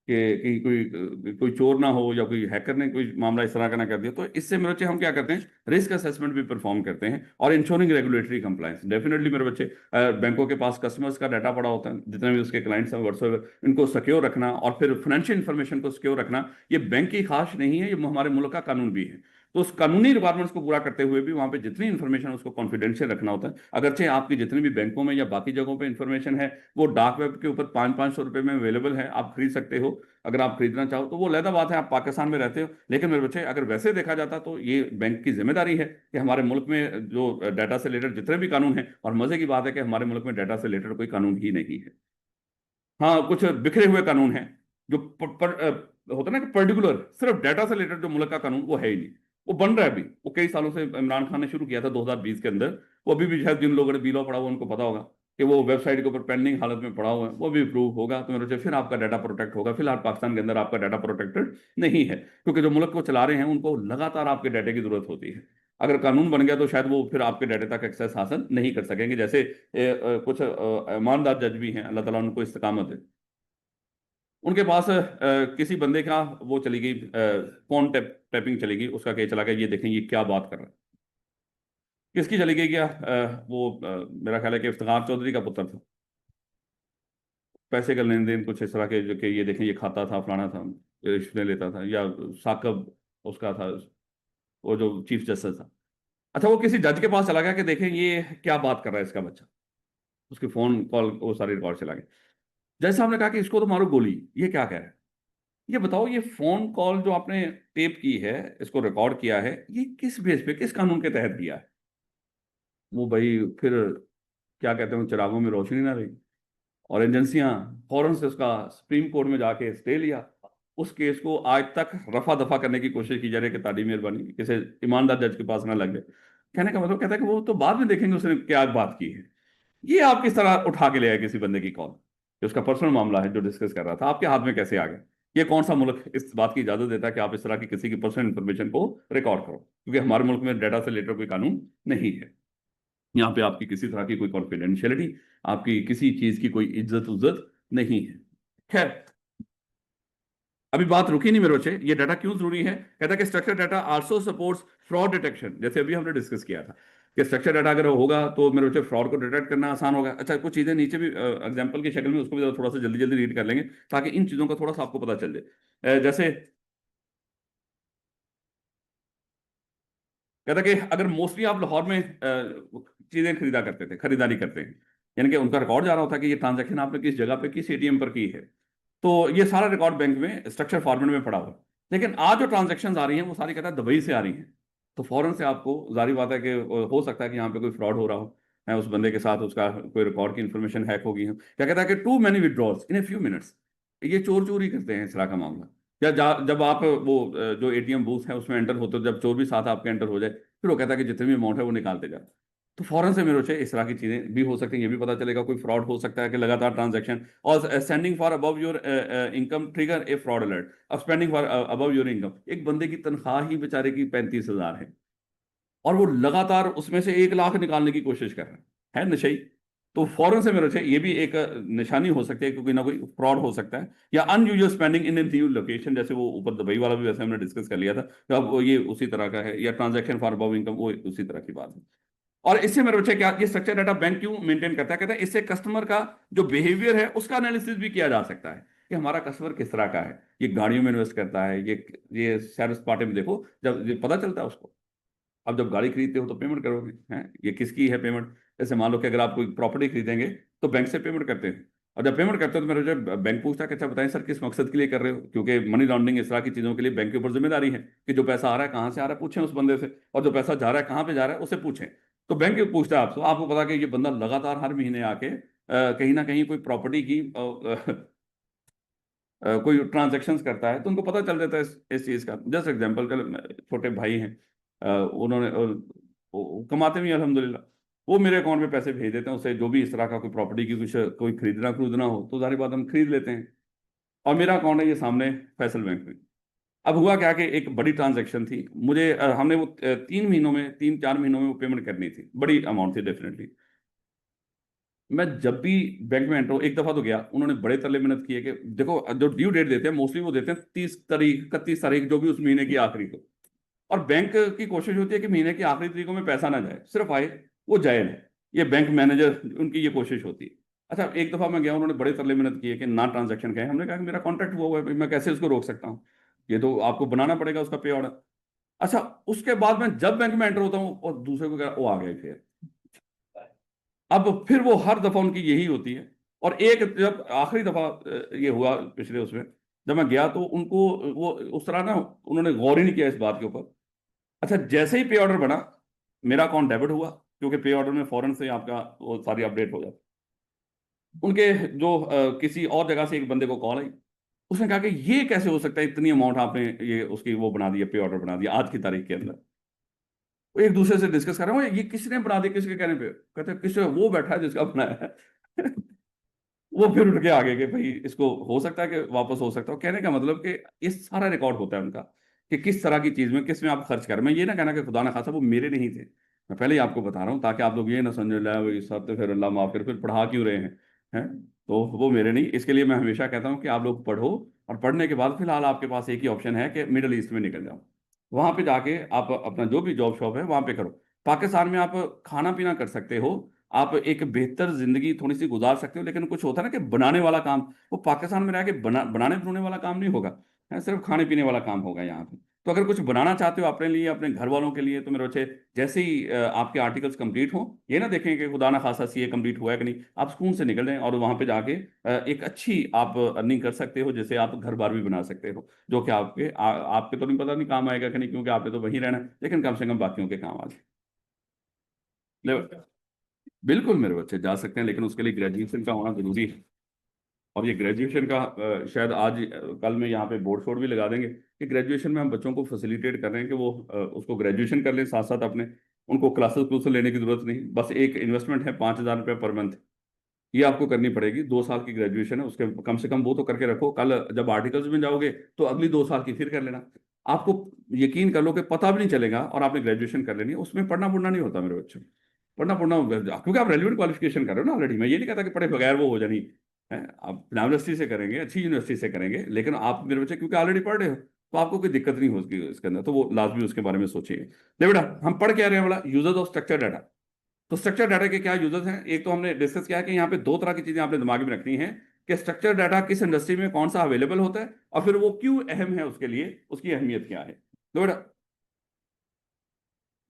कि कहीं कोई कोई चोर ना हो या कोई हैकर ने कोई मामला इस तरह का ना कर दिया। तो इससे मेरे बच्चे हम क्या करते हैं, रिस्क असेसमेंट भी परफॉर्म करते हैं और इंश्योरिंग रेगुलेटरी कंप्लायंस। डेफिनेटली मेरे बच्चे बैंकों के पास कस्टमर्स का डाटा पड़ा होता है, जितने भी उसके क्लाइंट्स हैं व्हाट्सएवर, इनको सिक्योर रखना और फिर फाइनेंशियल इंफॉर्मेशन को सिक्योर रखना, ये बैंक की खास नहीं है, ये हमारे मुल्क का कानून भी है। तो उस कानूनी रिक्वायरमेंट्स को पूरा करते हुए भी वहां पे जितनी इन्फॉर्मेशन उसको कॉन्फिडेंशियल रखना होता है। अगरचे आपकी जितनी भी बैंकों में या बाकी जगहों पे इन्फॉर्मेशन है वो डार्क वेब के ऊपर 500-500 रुपए में अवेलेबल है, आप खरीद सकते हो। अगर आप खरीदना चाहो तो वो अलग बात है, आप पाकिस्तान में रहते हो। लेकिन मेरे बच्चे अगर वैसे देखा जाता तो ये बैंक की जिम्मेदारी है कि हमारे मुल्क में जो डाटा से रिलेटेड जितने भी कानून हैं, और मजे की बात है कि हमारे मुल्क में डाटा से रिलेटेड कोई कानून ही नहीं है। हाँ कुछ बिखरे हुए कानून हैं जो होता है ना कि पर्टिकुलर सिर्फ डाटा से रिलेटेड जो मुल्क का कानून वो है ही नहीं। वो बन रहा है अभी, वो कई सालों से इमरान खान ने शुरू किया था 2020 के अंदर। वो अभी भी शायद जिन लोगों ने बीलॉ पढ़ा हुआ उनको पता होगा कि वो वेबसाइट के ऊपर पेंडिंग हालत में पड़ा हुआ है, वो भी अप्रूव होगा तो मेरे बच्चे फिर आपका डाटा प्रोटेक्ट होगा। फिलहाल पाकिस्तान के अंदर आपका डाटा प्रोटेक्टेड नहीं है, क्योंकि जो मुल्क को चला रहे हैं उनको लगातार आपके डाटे की जरूरत होती है। अगर कानून बन गया तो शायद वो फिर आपके डाटे तक एक्सेस हासिल नहीं कर सकेंगे। जैसे कुछ ईमानदार जज भी हैं, अल्लाह ताला उनको इस्तेकामत दे, उनके पास किसी बंदे का वो चली गई, फोन टैपिंग चली गई, उसका केस चला गया, ये देखें ये क्या बात कर रहा है। किसकी चली गई, क्या वो मेरा ख्याल है कि इफ्तिखार चौधरी का पुत्र था। पैसे का लेन देन कुछ इस तरह के, जो कि ये देखें ये खाता था, फलाना था, ये रिश्वतें लेता था, या साकब उसका था, वो जो चीफ जस्टिस था। अच्छा वो किसी जज के पास चला गया कि देखें ये क्या बात कर रहा है इसका बच्चा, उसके फोन कॉल वो सारे रिकॉर्ड चला गए। जज साहब ने कहा कि इसको तो मारो गोली, ये क्या कह रहा है, ये बताओ ये फोन कॉल जो आपने टेप की है, इसको रिकॉर्ड किया है, ये किस बेस पे किस कानून के तहत किया है। वो भाई फिर क्या कहते हैं, चिरागों में रोशनी ना रही, और एजेंसियां फौरन से उसका सुप्रीम कोर्ट में जाके स्टे लिया। उस केस को आज तक रफा दफा करने की कोशिश की जा रही है कि ताड़ी मेहरबानी किसी ईमानदार जज के पास ना लग जाए। कहने का मतलब कहता है कि वो तो बाद में देखेंगे उसने क्या बात की है। ये आप किस तरह उठा के ले आए किसी बंदे की कॉल, जो उसका पर्सनल मामला है जो डिस्कस कर रहा था, आपके हाथ में कैसे आ गया? ये कौन सा मुल्क इस बात की इजाजत देता है कि आप इस तरह की किसी की पर्सनल इंफॉर्मेशन को रिकॉर्ड करो? क्योंकि हमारे मुल्क में डाटा से रिलेटेड कोई कानून नहीं है। यहाँ पे आपकी किसी तरह की कोई कॉन्फिडेंशियलिटी, आपकी किसी चीज की कोई इज्जत उज्जत नहीं है। खैर, अभी बात रुकी नहीं मेरे बच्चे, ये डाटा क्यों जरूरी है? कहता है कि structure data also supports fraud detection, जैसे अभी हमने डिस्कस किया था कि स्ट्रक्चर डाटा अगर होगा तो मेरे बच्चे फ्रॉड को डिटेक्ट करना आसान होगा। अच्छा, कुछ चीजें नीचे भी एग्जांपल की शक्ल में, उसको भी थोड़ा सा जल्दी जल्दी रीड कर लेंगे ताकि इन चीजों का थोड़ा सा आपको पता चल जाए। जैसे कहता कि अगर मोस्टली आप लाहौर में चीजें खरीदा करते थे, खरीदारी करते हैं, यानी कि उनका रिकॉर्ड जा रहा होता कि ये ट्रांजैक्शन आपने किस जगह पे किस एटीएम पर की है, तो ये सारा रिकॉर्ड बैंक में स्ट्रक्चर फॉर्मेट में पड़ा हुआ है। लेकिन आज जो ट्रांजैक्शन आ रही हैं वो सारी कहता है दुबई से आ रही हैं। तो फौरन से आपको जारी बात है कि हो सकता है कि यहाँ पे कोई फ्रॉड हो रहा हो, है उस बंदे के साथ, उसका कोई रिकॉर्ड की इंफॉर्मेशन हैक हो गई हो। क्या कहता है कि too many withdrawals in a few minutes, ये चोर चोरी करते हैं इस तरह का मामला। या जब आप वो जो एटीएम बूथ है उसमें एंटर होते हो, जब चोर भी साथ आपके एंटर हो जाए, फिर वो कहता है कि जितनी भी अमाउंट है वो निकालते जाए। तो फौरन से मेरे इस तरह की चीजें भी हो सकती हैं, ये भी पता चलेगा कोई फ्रॉड हो सकता है कि लगातार ट्रांजैक्शन। और sending for above your income trigger a fraud alert, अब spending for above your income, एक बंदे की तनख्वाह ही बेचारे की 35,000 है और वो लगातार उसमें से 1 लाख निकालने की कोशिश कर रहे हैं, है नशई। तो फौरन से मेरे ये भी एक निशानी हो सकती है कि कोई ना कोई फ्रॉड हो सकता है। या unusual spending in a new location, जैसे वो ऊपर दुबई वाला भी वैसे हमने डिस्कस कर लिया था, तो अब वो ये उसी तरह का है। या ट्रांजैक्शन फॉर अबव इनकम, वो उसी तरह की बात है। और इससे मेरे बच्चे क्या, ये स्ट्रक्चर डाटा बैंक क्यों मेंटेन करता है? कहता है इससे कस्टमर का जो बिहेवियर है उसका एनालिसिस भी किया जा सकता है कि हमारा कस्टमर किस तरह का है। ये गाड़ियों में इन्वेस्ट करता है, ये सैर सपाटे में देखो, जब ये पता चलता है उसको। अब जब गाड़ी खरीदते हो तो पेमेंट करोगे, हैं ये किसकी है पेमेंट? जैसे मान लो कि अगर आप कोई प्रॉपर्टी खरीदेंगे तो बैंक से पेमेंट करते हैं, और जब पेमेंट करते हो तो मेरे जो बैंक पूछता है कि अच्छा बताएं सर किस मकसद के लिए कर रहे हो, क्योंकि मनी लॉन्ड्रिंग इस तरह की चीजों के लिए बैंक के ऊपर जिम्मेदारी है कि जो पैसा आ रहा है कहाँ से आ रहा है पूछें उस बंदे से, और जो पैसा जा रहा है कहाँ पे जा रहा है उससे पूछें। तो बैंक पूछता है आपसे, आपको पता कि ये बंदा लगातार हर महीने आके कहीं ना कहीं कोई प्रॉपर्टी की कोई ट्रांजेक्शन्स करता है, तो उनको पता चल जाता है इस चीज़ का। जस्ट एग्जांपल, कल छोटे भाई हैं, उन्होंने वो कमाते भी हैं अल्हम्दुलिल्लाह, वो मेरे अकाउंट में पैसे भेज देते हैं, उससे जो भी इस तरह का कोई प्रॉपर्टी की कुछ कोई खरीदना खरीदना हो तो सारी बात हम खरीद लेते हैं। और मेरा अकाउंट है ये सामने फैसल बैंक में। अब हुआ क्या कि एक बड़ी ट्रांजैक्शन थी, मुझे हमने वो 3 महीनों में, 3-4 महीनों में वो पेमेंट करनी थी, बड़ी अमाउंट थी डेफिनेटली। मैं जब भी बैंक में एंटर हूं, एक दफा तो गया, उन्होंने बड़े तरले मिन्नत किए कि देखो जो ड्यू डेट देते हैं मोस्टली वो देते हैं 30 तारीख, 31 तारीख, जो भी उस महीने की आखिरी को। और बैंक की कोशिश होती है कि महीने की आखिरी तारीखों में पैसा ना जाए, सिर्फ आए, वो जायज है। ये बैंक मैनेजर उनकी ये कोशिश होती है। अच्छा, एक दफा मैं गया, उन्होंने बड़े तरले मिन्नत किए कि ना ट्रांजैक्शन का है। हमने कहा कि मेरा कॉन्ट्रैक्ट हुआ है, मैं कैसे उसको रोक सकता हूँ? ये तो आपको बनाना पड़ेगा उसका पे ऑर्डर। अच्छा, उसके बाद मैं जब बैंक में एंटर होता हूँ और दूसरे को वो आ गए फिर। अब फिर वो हर दफा उनकी यही होती है। और एक जब आखिरी दफा ये हुआ पिछले उसमें, जब मैं गया तो उनको वो उस तरह ना उन्होंने गौर ही नहीं किया इस बात के ऊपर। अच्छा, जैसे ही पे ऑर्डर बना, मेरा अकाउंट डेबिट हुआ, क्योंकि पे ऑर्डर में फौरन से आपका वो सारी अपडेट हो जाती। उनके जो किसी और जगह से एक बंदे को कॉल आई, उसने कहा कि ये कैसे हो सकता है, इतनी अमाउंट आपने ये उसकी वो बना दिया, पे ऑर्डर बना दिया आज की तारीख के अंदर। वो एक दूसरे से डिस्कस कर रहे हो, ये किसने बना दिया, किसके कहने पे? कहते हैं किसने, वो बैठा है जिसका बनाया है। वो फिर उठ के आगे कि भाई इसको हो सकता है कि वापस हो सकता है। कहने का मतलब कि ये सारा रिकॉर्ड होता है उनका कि किस तरह की चीज में, किस में आप खर्च कर रहे हैं। मैं ये ना कहना कि खुदा ना खासा वो मेरे नहीं थे, मैं पहले ही आपको बता रहा हूँ ताकि आप लोग ये ना समझ लें वही सब तो फिर अल्लाह माफ कर, फिर पढ़ा क्यों रहे हैं। तो वो मेरे नहीं। इसके लिए मैं हमेशा कहता हूँ कि आप लोग पढ़ो, और पढ़ने के बाद फिलहाल आपके पास एक ही ऑप्शन है कि मिडल ईस्ट में निकल जाओ, वहां पे जाके आप अपना जो भी जॉब शॉप है वहां पे करो। पाकिस्तान में आप खाना पीना कर सकते हो, आप एक बेहतर जिंदगी थोड़ी सी गुजार सकते हो, लेकिन कुछ होता है ना कि बनाने वाला काम, वो पाकिस्तान में रह के बनाने बनाने वाला काम नहीं होगा, है सिर्फ खाने पीने वाला काम होगा यहाँ पे। तो अगर कुछ बनाना चाहते हो अपने लिए, अपने घर वालों के लिए, तो मेरे बच्चे जैसे ही आपके आर्टिकल्स कंप्लीट हो, ये ना देखें कि खुदा ना खासा सीए कंप्लीट हुआ है कि नहीं, आप सुकून से निकल जाएं और वहां पे जाके एक अच्छी आप अर्निंग कर सकते हो, जैसे आप घर बार भी बना सकते हो, जो कि आपके तो नहीं पता नहीं काम आएगा कि नहीं, क्योंकि आपने तो वहीं रहना है, लेकिन कम से कम बाकियों के काम आ जाए। बिल्कुल मेरे बच्चे जा सकते हैं, लेकिन उसके लिए ग्रेजुएशन का होना जरूरी है। और ये ग्रेजुएशन का शायद आज कल में यहाँ पे बोर्ड शोर्ड भी लगा देंगे कि ग्रेजुएशन में हम बच्चों को फैसिलिटेट कर रहे हैं कि वो उसको ग्रेजुएशन कर लें साथ साथ अपने, उनको क्लासेस क्लूसेस लेने की जरूरत नहीं, बस एक इन्वेस्टमेंट है 5,000 रुपये पर मंथ, ये आपको करनी पड़ेगी। 2 साल की ग्रेजुएशन है, उसके कम से कम वो तो करके रखो, कल जब आर्टिकल्स में जाओगे तो अगली 2 साल की फिर कर लेना। आपको यकीन कर लो कि पता भी नहीं चलेगा और आपने ग्रेजुएशन कर लेनी है, उसमें पढ़ना पढ़ना नहीं होता मेरे बच्चों। पढ़ना पढ़ना क्योंकि आप रेलिवेंट क्वालिफिकेशन कर रहे हो ना ऑलरेडी। मैं ये नहीं कहता कि पढ़े बगैर वो हो जानी है, आप यूनिवर्सिटी से करेंगे, अच्छी यूनिवर्सिटी से करेंगे, लेकिन आप मेरे बच्चे क्योंकि ऑलरेडी पढ़ रहे हो तो आपको कोई दिक्कत नहीं होगी इसके अंदर, तो वो लाजमी उसके बारे में सोचिए। देखो बेटा, हम पढ़ क्या रहे हैं, बोला यूजर्स ऑफ स्ट्रक्चर डाटा। तो स्ट्रक्चर डाटा के क्या यूजर्स हैं, एक तो हमने डिस्कस किया है कि यहाँ पे दो तरह की चीजें आपने दिमाग में रखनी है कि स्ट्रक्चर डाटा किस इंडस्ट्री में कौन सा अवेलेबल होता है और फिर वो क्यों अहम है, उसके लिए उसकी अहमियत क्या है। तो बेटा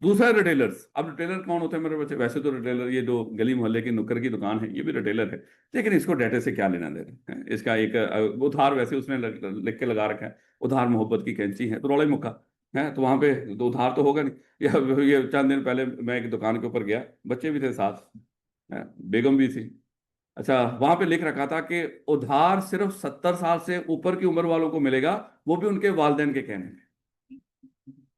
दूसरा रिटेलर्स। अब रिटेलर कौन होते हैं मेरे बच्चे, वैसे तो रिटेलर ये जो गली मोहल्ले की नुक्कड़ की दुकान है ये भी रिटेलर है, लेकिन इसको डाटा से क्या लेना देना है। इसका एक उधार वैसे उसने लिख के लगा रखा है, उधार मोहब्बत की कैंची है, तो रौला ही मुक्का है, तो वहां पे तो उधार तो होगा नहीं। ये चंद दिन पहले मैं एक दुकान के ऊपर गया, बच्चे भी थे साथ, है, बेगम भी थी। अच्छा, वहां पे लिख रखा था कि उधार सिर्फ 70 साल से ऊपर की उम्र वालों को मिलेगा, वो भी उनके वालिदैन के कहने पे।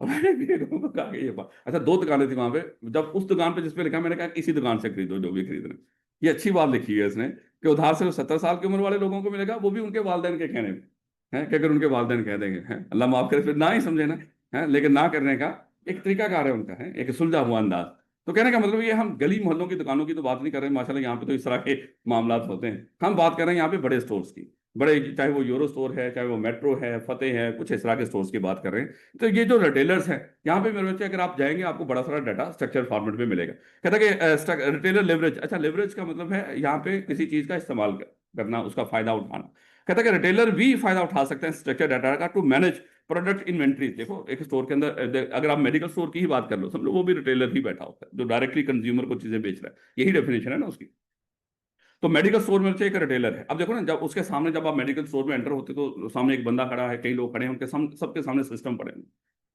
और मैंने बेगम को कहा कि ये बात, अच्छा 2 दुकानें थी वहां पे, जब उस दुकान पे जिस पे लिखा मैंने कहा इसी दुकान से खरीदो जो भी खरीदना है। ये अच्छी बात लिखी है इसने कि उधार सिर्फ 70 साल की उम्र वाले लोगों को मिलेगा, वो भी उनके वालिदैन के कहने पे, है कि अगर उनके वालिदैन कह देंगे, है अल्लाह माफ करे फिर ना ही समझे ना, है, लेकिन ना करने का एक तरीकाकार है उनका, है एक सुलझा हुआ अंदाज। तो कहने का मतलब ये, हम गली मोहल्लों की दुकानों की तो बात नहीं कर रहे हैं, माशाल्लाह यहाँ पे तो इस तरह के मामला होते हैं, हम बात कर रहे हैं यहाँ पे बड़े स्टोर्स की, बड़े, चाहे वो यूरो स्टोर है, चाहे वो मेट्रो है, फतेह है, कुछ इस तरह के स्टोर्स की बात कर रहे हैं। तो ये जो रिटेलर्स हैं यहाँ पे मेरे बच्चे, अगर आप जाएंगे आपको बड़ा सारा डाटा स्ट्रक्चर फॉर्मेट में मिलेगा। कहता है कि रिटेलर लेवरेज, अच्छा लेवरेज का मतलब है यहाँ पे किसी चीज का इस्तेमाल करना, उसका फायदा उठाना। कहता है कि रिटेलर भी फायदा उठा सकते हैं स्ट्रक्चर डाटा का टू मैनेज प्रोडक्ट इन्वेंट्री। देखो एक स्टोर के अंदर अगर आप मेडिकल स्टोर की ही बात कर लो, समझ लो वो भी रिटेलर ही बैठा होता है जो डायरेक्टली कंज्यूमर को चीजें बेच रहा है, यही डेफिनेशन है ना उसकी। तो मेडिकल स्टोर में एक रिटेलर है। अब देखो ना, जब उसके सामने जब आप मेडिकल स्टोर में एंटर होते तो सामने एक बंदा खड़ा है, कई लोग खड़े हैं, उनके सामने सबके सामने सिस्टम पड़े हैं।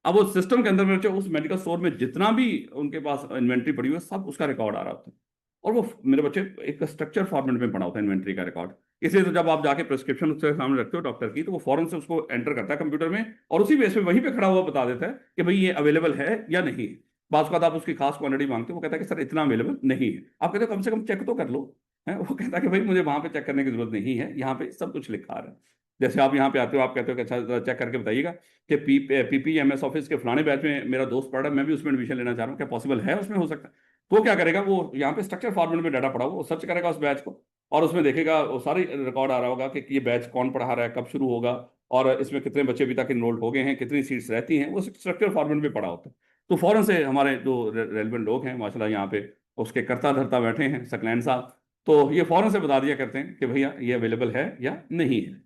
अब उस सिस्टम के अंदर में उस मेडिकल स्टोर में जितना भी उनके पास इन्वेंट्री पड़ी हुई है सब उसका रिकॉर्ड आ रहा होता है। और वो मेरे बच्चे एक स्ट्रक्चर फॉर्मेट में पड़ा होता है इन्वेंट्री का रिकॉर्ड। इसलिए तो जब आप जाके प्रिस्क्रिप्शन उसके सामने रखते हो डॉक्टर की, तो वो फौरन से उसको एंटर करता है कंप्यूटर में और उसी बेस पे वहीं पे खड़ा हुआ बता देता है कि भाई ये अवेलेबल है या नहीं है। बात बाद आप उसकी खास क्वांटिटी मांगते हो, वो कहता है कि सर इतना अवेलेबल नहीं है। आप कहते हो कम से कम चेक तो कर लो, है, वो कहता है कि भाई मुझे वहां पे चेक करने की जरूरत नहीं है, यहाँ पे सब कुछ लिखा आ रहा है। जैसे आप यहाँ पे आते हो, आप कहते हो कि अच्छा चेक करके बताइएगा कि पीपीएमएस ऑफिस के फलाने बैच में मेरा दोस्त पढ़ रहा है, मैं भी उसमें एडमिशन लेना चाह रहा हूँ, क्या पॉसिबल है, उसमें हो सकता है। तो वो क्या करेगा, वो यहाँ पे स्ट्रक्चर फॉर्मेट में डाटा पड़ा हुआ, वो सर्च करेगा उस बैच को और उसमें देखेगा वो सारी रिकॉर्ड आ रहा होगा कि ये बैच कौन पढ़ा रहा है, कब शुरू होगा, और इसमें कितने बच्चे अभी तक इनरोल्ड हो गए हैं, कितनी सीट्स रहती हैं, वो स्ट्रक्चर फॉर्मेट में पड़ा होता है। तो फौरन से हमारे जो रेलिवेंट लोग हैं माशाल्लाह यहाँ पे उसके करता धरता बैठे हैं सकलैन साहब, तो ये फौरन से बता दिया करते हैं कि भैया ये अवेलेबल है या नहीं है।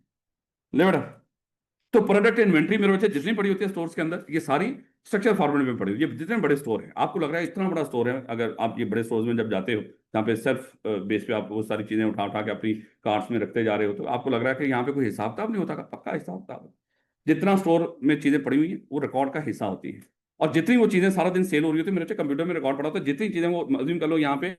ले बेटा, तो प्रोडक्ट इन्वेंट्री मेरे बच्चे जितनी पड़ी होती है स्टोर्स के अंदर, ये सारी स्ट्रक्चर फॉर्मेट में पड़ी हुई है। ये जितने बड़े स्टोर हैं, आपको लग रहा है इतना बड़ा स्टोर है, अगर आप ये बड़े स्टोर्स में जब जाते हो जहाँ पे सेल्फ बेस पे आप वो सारी चीजें उठा उठा के अपनी कार्ट्स में रखते जा रहे हो, तो आपको लग रहा है कि यहाँ पे कोई हिसाब किताब नहीं होता का, पक्का हिसाब किताब है। जितना स्टोर में चीजें पड़ी हुई हैं वो रिकॉर्ड का हिस्सा होती है, और जितनी वो चीजें सारा दिन सेल हो रही होती है मेरे बच्चे, कंप्यूटर में रिकॉर्ड पड़ा होता है, जितनी चीजें वो अज्यूम कर लो यहाँ पे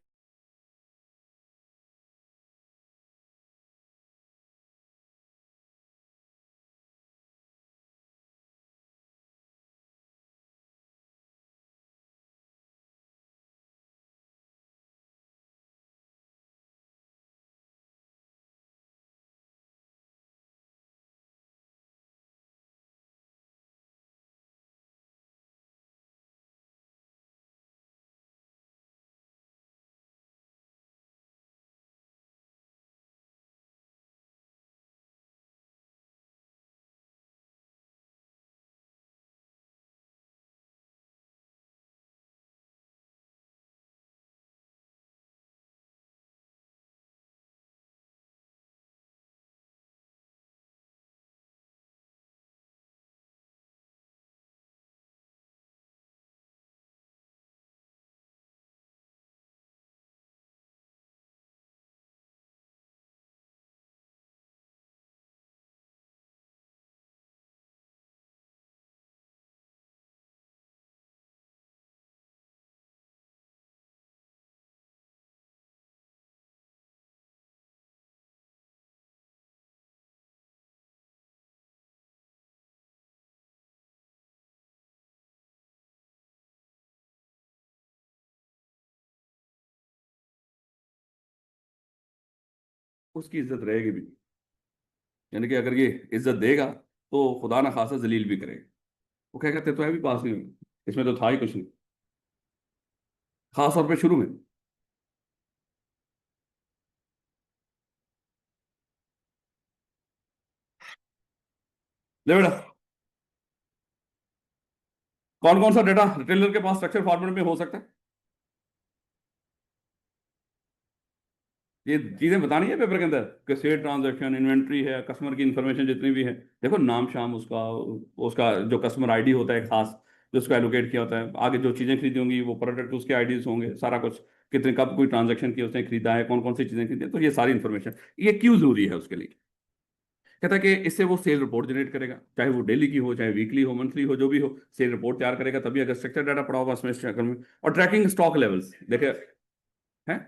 उसकी इज्जत रहेगी भी। यानी कि अगर ये इज्जत देगा तो खुदा ना खासा जलील भी करेगा। वो क्या कहते तो है भी पास में, इसमें तो था ही कुछ नहीं, खास तौर पे शुरू में। ले बेटा, कौन कौन सा डेटा रिटेलर के पास स्ट्रक्चर फॉर्मेट में हो सकता है? ये चीजें बतानी है पेपर के अंदर कि सेल ट्रांजैक्शन, इन्वेंट्री है, कस्टमर की इंफॉर्मेशन जितनी भी है। देखो नाम शाम उसका, उसका जो कस्टमर आईडी होता है खास, जो उसको एलोकेट किया होता है, आगे जो चीजें खरीदी होंगी वो प्रोडक्ट उसके आईडीज होंगे, सारा कुछ, कितने कब कोई ट्रांजैक्शन की उसने खरीदा है, कौन कौन सी चीजें खरीदी है, तो ये सारी इन्फॉर्मेशन, ये क्यों जरूरी है उसके लिए? कहता है कि इससे वो सेल रिपोर्ट जनरेट करेगा, चाहे वो डेली की हो, चाहे वीकली हो, मंथली हो, जो भी हो, सेल रिपोर्ट तैयार करेगा तभी, अगर स्ट्रक्चर डाटा पड़ा होगा उसमें स्ट्रक्चर में। और ट्रैकिंग स्टॉक लेवल्स देखे हैं।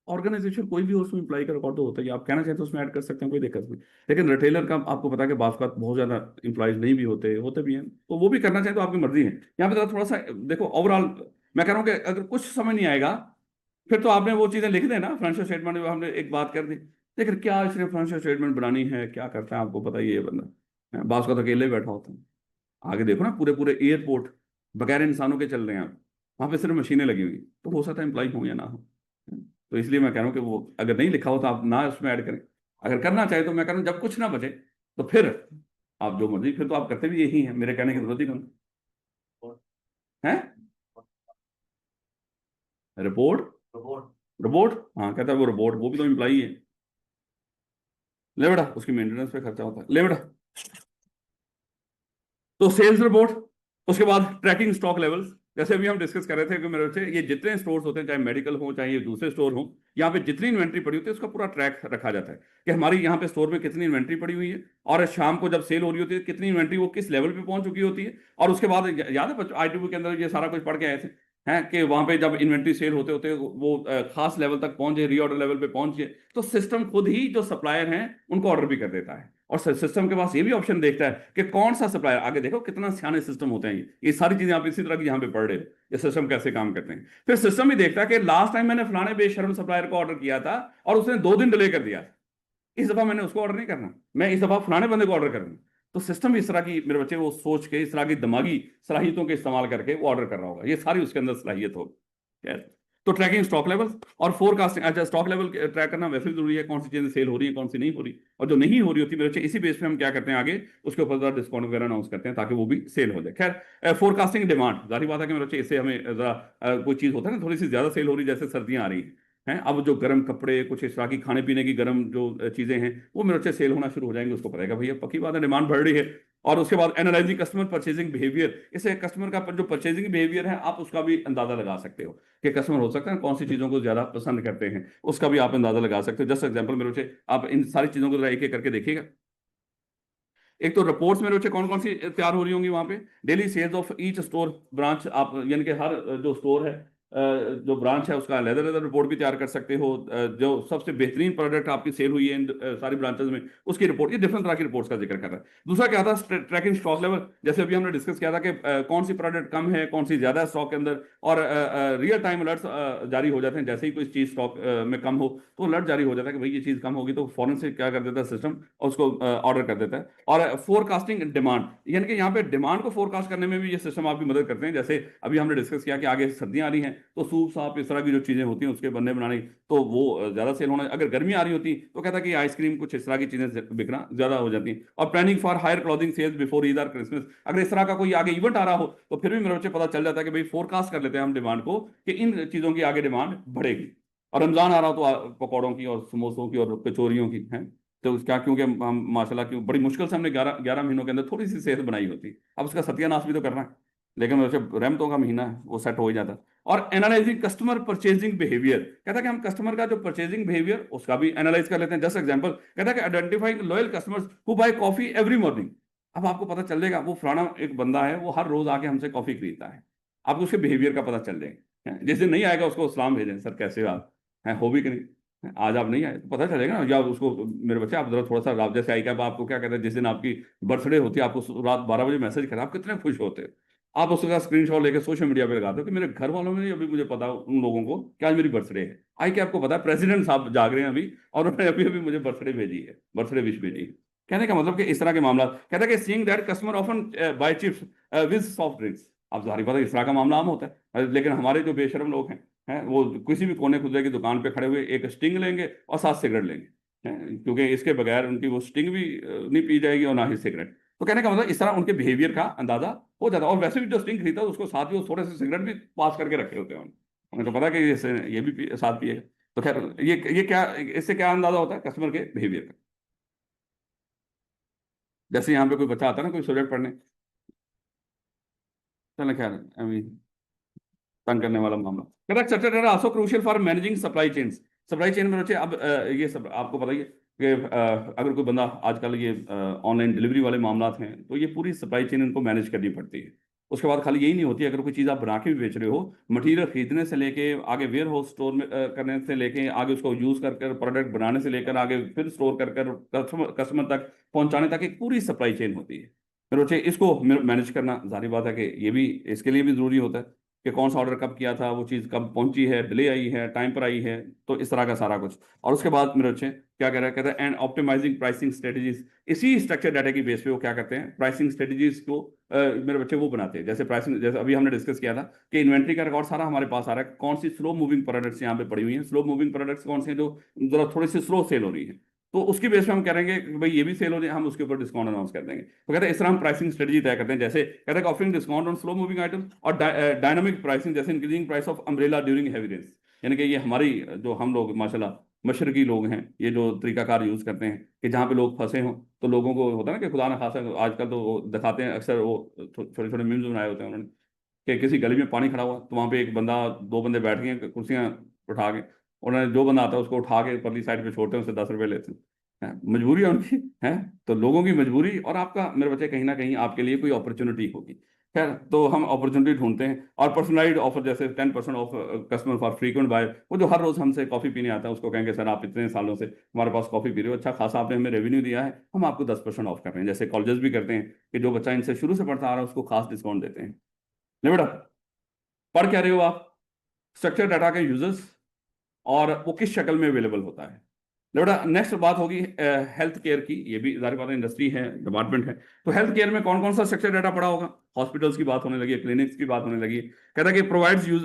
ऑर्गेनाइजेशन कोई भी हो, उसमें इम्प्लाई का रिकॉर्ड तो होता है, आप कहना चाहते हैं तो उसमें ऐड कर सकते हैं, कोई दिक्कत नहीं। लेकिन रिटेलर का आपको पता है कि बात बहुत ज्यादा इंप्लॉयज नहीं भी होते, होते भी हैं, तो वो भी करना चाहें तो आपकी मर्जी है। यहाँ पे थोड़ा सा देखो ओवरऑल, मैं कह रहा हूँ कि अगर कुछ समझ नहीं आएगा, फिर तो आपने वो चीजें लिख देना फाइनेंशियल स्टेटमेंट में, हमने एक बात कर दी, लेकिन क्या इसने फाइनेंशियल स्टेटमेंट बनानी है, क्या करता है, आपको पता ही है ये बंदा, बास का तो अकेले ही बैठा होता है। आगे देखो ना, पूरे पूरे एयरपोर्ट बगैर इंसानों के चल रहे हैं आप, वहां पे सिर्फ मशीनें लगी हुई, तो हो सकता है एम्प्लॉय हो या ना हो। तो इसलिए मैं कह रहा हूँ कि वो अगर नहीं लिखा हो तो आप ना उसमें ऐड करें। अगर करना चाहे तो मैं कह रहा हूँ जब कुछ ना बचे तो फिर आप जो मर्जी, फिर तो आप करते भी यही है, मेरे कहने की जरूरत ही नहीं है। रिपोर्ट, रोबोट, हाँ कहता है वो रोबोट, वो भी तो एम्प्लॉई है। ले बेटा, उसकी मेंटेनेंस पे खर्चा होता है, ले बेटा। तो सेल्स रिपोर्ट, उसके बाद ट्रैकिंग स्टॉक लेवल्स, जैसे अभी हम डिस्कस कर रहे थे कि मेरे बच्चे, ये जितने स्टोर्स होते हैं, चाहे मेडिकल हो चाहे ये दूसरे स्टोर हो, यहाँ पे जितनी इन्वेंट्री पड़ी होती है उसका पूरा ट्रैक रखा जाता है कि हमारी यहाँ पे स्टोर में कितनी इन्वेंट्री पड़ी हुई है, और शाम को जब सेल हो रही होती है कितनी इन्वेंट्री वो किस लेवल पे पहुंच चुकी होती है। और उसके बाद याद है बच्चों, आईटीबी के अंदर ये सारा कुछ पढ़ के आए थे हैं कि वहां पे जब इन्वेंट्री सेल होते होते वो खास लेवल तक पहुंचे, रीऑर्डर लेवल पे पहुंचे, तो सिस्टम खुद ही जो सप्लायर हैं उनको ऑर्डर भी कर देता है। और सिस्टम के पास ये भी ऑप्शन देखता है कि कौन सा सप्लायर, आगे देखो कितना सियाने सिस्टम होते हैं, ये सारी चीजें आप इसी तरह की यहाँ पे पढ़ रहे हो, ये सिस्टम कैसे काम करते हैं। फिर सिस्टम भी देखता है कि लास्ट टाइम मैंने फलाने बेशर्म सप्लायर को ऑर्डर किया था और उसने 2 दिन डिले कर दिया, इस दफा मैंने उसको ऑर्डर नहीं करना, मैं इस दफा फलाने बंदे को ऑर्डर करूंगा। तो सिस्टम इस तरह की, मेरे बच्चे वो सोच के इस तरह की दिमागी सलाहियतों के इस्तेमाल करके वो ऑर्डर कर रहा होगा, ये सारी उसके अंदर सलाहियत होगी। तो ट्रैकिंग स्टॉक लेवल और फोरकास्टिंग, अच्छा स्टॉक लेवल ट्रैक करना वैसे भी जरूरी है, कौन सी चीजें सेल हो रही है, कौन सी नहीं हो रही, और जो नहीं हो रही होती मेरे बच्चे, इसी बेस पे हम क्या करते हैं आगे उसके ऊपर जरा डिस्काउंट वगैरह अनाउंस करते हैं ताकि वो भी सेल हो जाए। खैर फोरकास्टिंग डिमांड, जारी बात है कि मेरे बच्चे इससे हमें जरा कोई चीज होता है ना थोड़ी सी ज्यादा सेल हो रही है, जैसे सर्दियां आ रही हैं, अब जो गर्म कपड़े, कुछ इस तरह की खाने पीने की गर्म जो चीजें हैं वो मेरे अच्छे सेल होना शुरू हो जाएंगे, उसको पड़ेगा भैया पक्की बात है डिमांड बढ़ रही है। और उसके बाद एनालाइजिंग कस्टमर परचेजिंग बिहेवियर, इससे कस्टमर का जो परचेजिंग बिहेवियर है आप उसका भी अंदाजा लगा सकते हो कि कस्टमर हो सकता है कौन सी चीजों को ज्यादा पसंद करते हैं, उसका भी आप अंदाजा लगा सकते हो। जस्ट एग्जांपल मेरे बच्चे, आप इन सारी चीजों को जरा एक एक करके देखिएगा। एक तो रिपोर्ट्स मेरे बच्चे कौन कौन सी तैयार हो रही होंगी वहां पे, daily sales of each store branch, आप यानी कि हर जो स्टोर है, जो ब्रांच है उसका लेदर लेदर रिपोर्ट भी तैयार कर सकते हो, जो सबसे बेहतरीन प्रोडक्ट आपकी सेल हुई है इन सारी ब्रांचेस में उसकी रिपोर्ट, ये डिफरेंट तरह की रिपोर्ट्स का जिक्र कर रहा है। दूसरा क्या था, ट्रैकिंग स्टॉक लेवल, जैसे अभी हमने डिस्कस किया था कि कौन सी प्रोडक्ट कम है, कौन सी ज्यादा स्टॉक के अंदर, और रियल टाइम अलर्ट्स जारी हो जाते हैं, जैसे ही कोई चीज स्टॉक में कम हो तो अलर्ट जारी हो जाता है कि भाई ये चीज कम होगी, तो फौरन से क्या कर देता है सिस्टम, और उसको ऑर्डर कर देता है। और फोरकास्टिंग डिमांड, यानी कि यहाँ पे डिमांड को फोरकास्ट करने में भी ये सिस्टम आपकी मदद करते हैं, जैसे अभी हमने डिस्कस किया कि आगे सर्दियां आ रही हैं तो सूप साप इस तरह की जो चीजें होती हैं उसके बनने बनाने, तो वो ज्यादा सेल होना, अगर गर्मी आ रही होती तो कहता है कि आइसक्रीम कुछ इस तरह की चीजें बिकना ज्यादा हो जाती हैं। और planning for higher clothing sales before Eid और क्रिसमस, अगर इस तरह का कोई आगे इवेंट आ रहा हो तो फिर भी मेरे बच्चे पता चल जाता है कि भाई फोरकास्ट कर लेते हैं हम डिमांड को कि इन चीजों की आगे डिमांड बढ़ेगी। और रमजान आ रहा हो तो पकौड़ों की और समोसों की और कचौरियों की है, तो क्या, क्योंकि हम माशाल्लाह क्यों बड़ी मुश्किल से हमने 11 11 महीनों के अंदर थोड़ी सी सेहत बनाई होती है, अब उसका सत्यानाश भी तो करना है, लेकिन वैसे रहमतों का महीना है वो सेट हो ही जाता है। और एनालाइजिंग कस्टमर परचेजिंग बिहेवियर, कहता है कि हम कस्टमर का जो परचेजिंग बिहेवियर उसका भी एनालाइज कर लेते हैं। जस्ट एग्जांपल, कहता है कि identifying loyal customers who buy coffee every morning, अब आपको पता चल जाएगा वो फलाना एक बंदा है वो हर रोज आके हमसे कॉफी खरीदता है, आपको उसके बिहेवियर का पता चल जाएगा। जिस दिन नहीं आएगा उसको सलाम भेजें, सर कैसे हो आप, हैं हो भी कि नहीं, आज आप नहीं आए तो पता चलेगा ना, या उसको, मेरे बच्चे आप जरा थोड़ा सा रात, जैसे आई क्या आपको क्या कहते हैं, जिस दिन आपकी बर्थडे होती है आपको रात 12 बजे मैसेज करें, आप कितने खुश होते हैं, आप उसका स्क्रीनशॉट लेके सोशल मीडिया पे लगाते हो कि मेरे घर वालों में अभी मुझे पता उन लोगों को कि आज मेरी बर्थडे है। आई क्या आपको पता है प्रेसिडेंट साहब जाग रहे हैं अभी और उन्होंने अभी अभी मुझे बर्थडे भेजी है, बर्थडे विश भेजी है। कहने का मतलब कि इस तरह के मामला, कहता है कि seeing that customer often buy chips with soft drinks. आप जाहिर बात है इस तरह का मामला आम होता है, लेकिन हमारे जो बेशरम लोग हैं वो किसी भी कोने खुदे की दुकान पे खड़े हुए एक स्टिंग लेंगे और 7 सिगरेट लेंगे, क्योंकि इसके बगैर उनकी वो स्टिंग भी नहीं पी जाएगी और ना ही सिगरेट। तो कहने का मतलब इस तरह उनके बिहेवियर का अंदाजा हो जाता है। और वैसे भी जो स्टिंग खरीदता है उसको साथ ही वो थोड़े से सिगरेट भी पास करके रखे होते हैं उन्हें तो पता है कि ये भी साथ पिए। तो खैर ये क्या, इससे क्या अंदाजा होता है कस्टमर के बिहेवियर का। जैसे यहाँ पे कोई बच्चा आता है ना कोई सब्जेक्ट पढ़ने, चलो खैर अभी तंग करने वाला मामला। Correct structure data also crucial for managing supply chains. Supply chain में बच्चे अब ये सब आपको पता ही है कि अगर कोई बंदा आजकल ये ऑनलाइन डिलीवरी वाले मामला हैं तो ये पूरी सप्लाई चेन इनको मैनेज करनी पड़ती है। उसके बाद खाली यही नहीं होती, अगर कोई चीज़ आप बना के भी बेच रहे हो, मटेरियल खरीदने से लेके आगे वेयर हाउस स्टोर में करने से लेके आगे उसको यूज कर कर प्रोडक्ट बनाने से लेकर आगे फिर स्टोर कर कर कस्टमर तक पहुंचाने तक एक पूरी सप्लाई चेन होती है। फिर बच्चे इसको मैनेज करना जाहिर बात है कि ये भी इसके लिए भी जरूरी होता है कि कौन सा ऑर्डर कब किया था, वो चीज़ कब पहुंची है, डिले आई है, टाइम पर आई है। तो इस तरह का सारा कुछ। और उसके बाद मेरे बच्चे क्या कह रहा है, कहता है एंड ऑप्टिमाइजिंग प्राइसिंग स्ट्रेटजीज। इसी स्ट्रक्चर डाटा की बेस पे वो क्या करते हैं, प्राइसिंग स्ट्रेटजीज को मेरे बच्चे वो बनाते हैं। जैसे प्राइसिंग, जैसे अभी हमने डिस्कस किया था कि इन्वेंट्री का रिकॉर्ड सारा हमारे पास आ रहा है, कौन सी स्लो मूविंग प्रोडक्ट्स यहाँ पे पड़ी हुई हैं, स्लो मूविंग प्रोडक्ट्स कौन सी हैं जो जरा थोड़ी सी स्लो सेल हो रही है, तो उसकी बेस पे हम करेंगे कि भाई ये भी सेल हो जाए, हम उसके ऊपर डिस्काउंट अनाउंस कर देंगे। तो कहते हैं इस तरह हम प्राइसिंग स्ट्रेटजी तय करते हैं। जैसे कहते हैं offering discount on slow moving item और डायनामिक प्राइसिंग, जैसे increasing price of umbrella during heavy rains. यानी कि ये हमारी जो हम लोग माशाल्लाह मशरकी लोग हैं, ये जो तरीकाकार यूज करते हैं कि जहाँ पे लोग फंसे हों तो लोगों को होता है ना कि खुदा न खासा आजकल तो वो दिखाते हैं अक्सर, वो छोटे छोटे मीम्स बनाए होते हैं उन्होंने कि किसी गली में पानी खड़ा हुआ तो वहां पे एक बंदा, दो बंदे बैठ गए कुर्सियां उठा के, उन्होंने जो बंदा आता है उसको उठा के परली साइड पे छोड़ते हैं, उससे 10 रुपए लेते हैं। मजबूरी है उनकी है। तो लोगों की मजबूरी और आपका मेरे बच्चे कहीं ना कहीं आपके लिए कोई अपॉर्चुनिटी होगी। खैर तो हम अपॉर्चुनिटी ढूंढते हैं और पर्सनलाइज्ड ऑफर, जैसे 10% off customer for frequent buy. वो जो हर रोज हमसे कॉफी पीने आता है उसको कहेंगे सर आप इतने सालों से हमारे पास कॉफी पी रहे हो, अच्छा खासा आपने हमें रेवेन्यू दिया है, हम आपको 10% ऑफ कर रहे हैं। जैसे कॉलेजेस भी करते हैं कि जो बच्चा इनसे शुरू से पढ़ता आ रहा है उसको खास डिस्काउंट देते हैं। नहीं बेटा, पढ़ क्या रहे हो आप, स्ट्रक्चर डाटा के यूजर्स और वो किस शक्ल में अवेलेबल होता है। बेटा नेक्स्ट बात होगी हेल्थ केयर की। ये भी जाहिर बात है इंडस्ट्री है, डिपार्टमेंट है। तो हेल्थ केयर में कौन कौन सा स्ट्रक्चर डाटा पड़ा होगा, हॉस्पिटल्स की बात होने लगी है, क्लिनिक्स की बात होने लगी है। कहता है कि provides use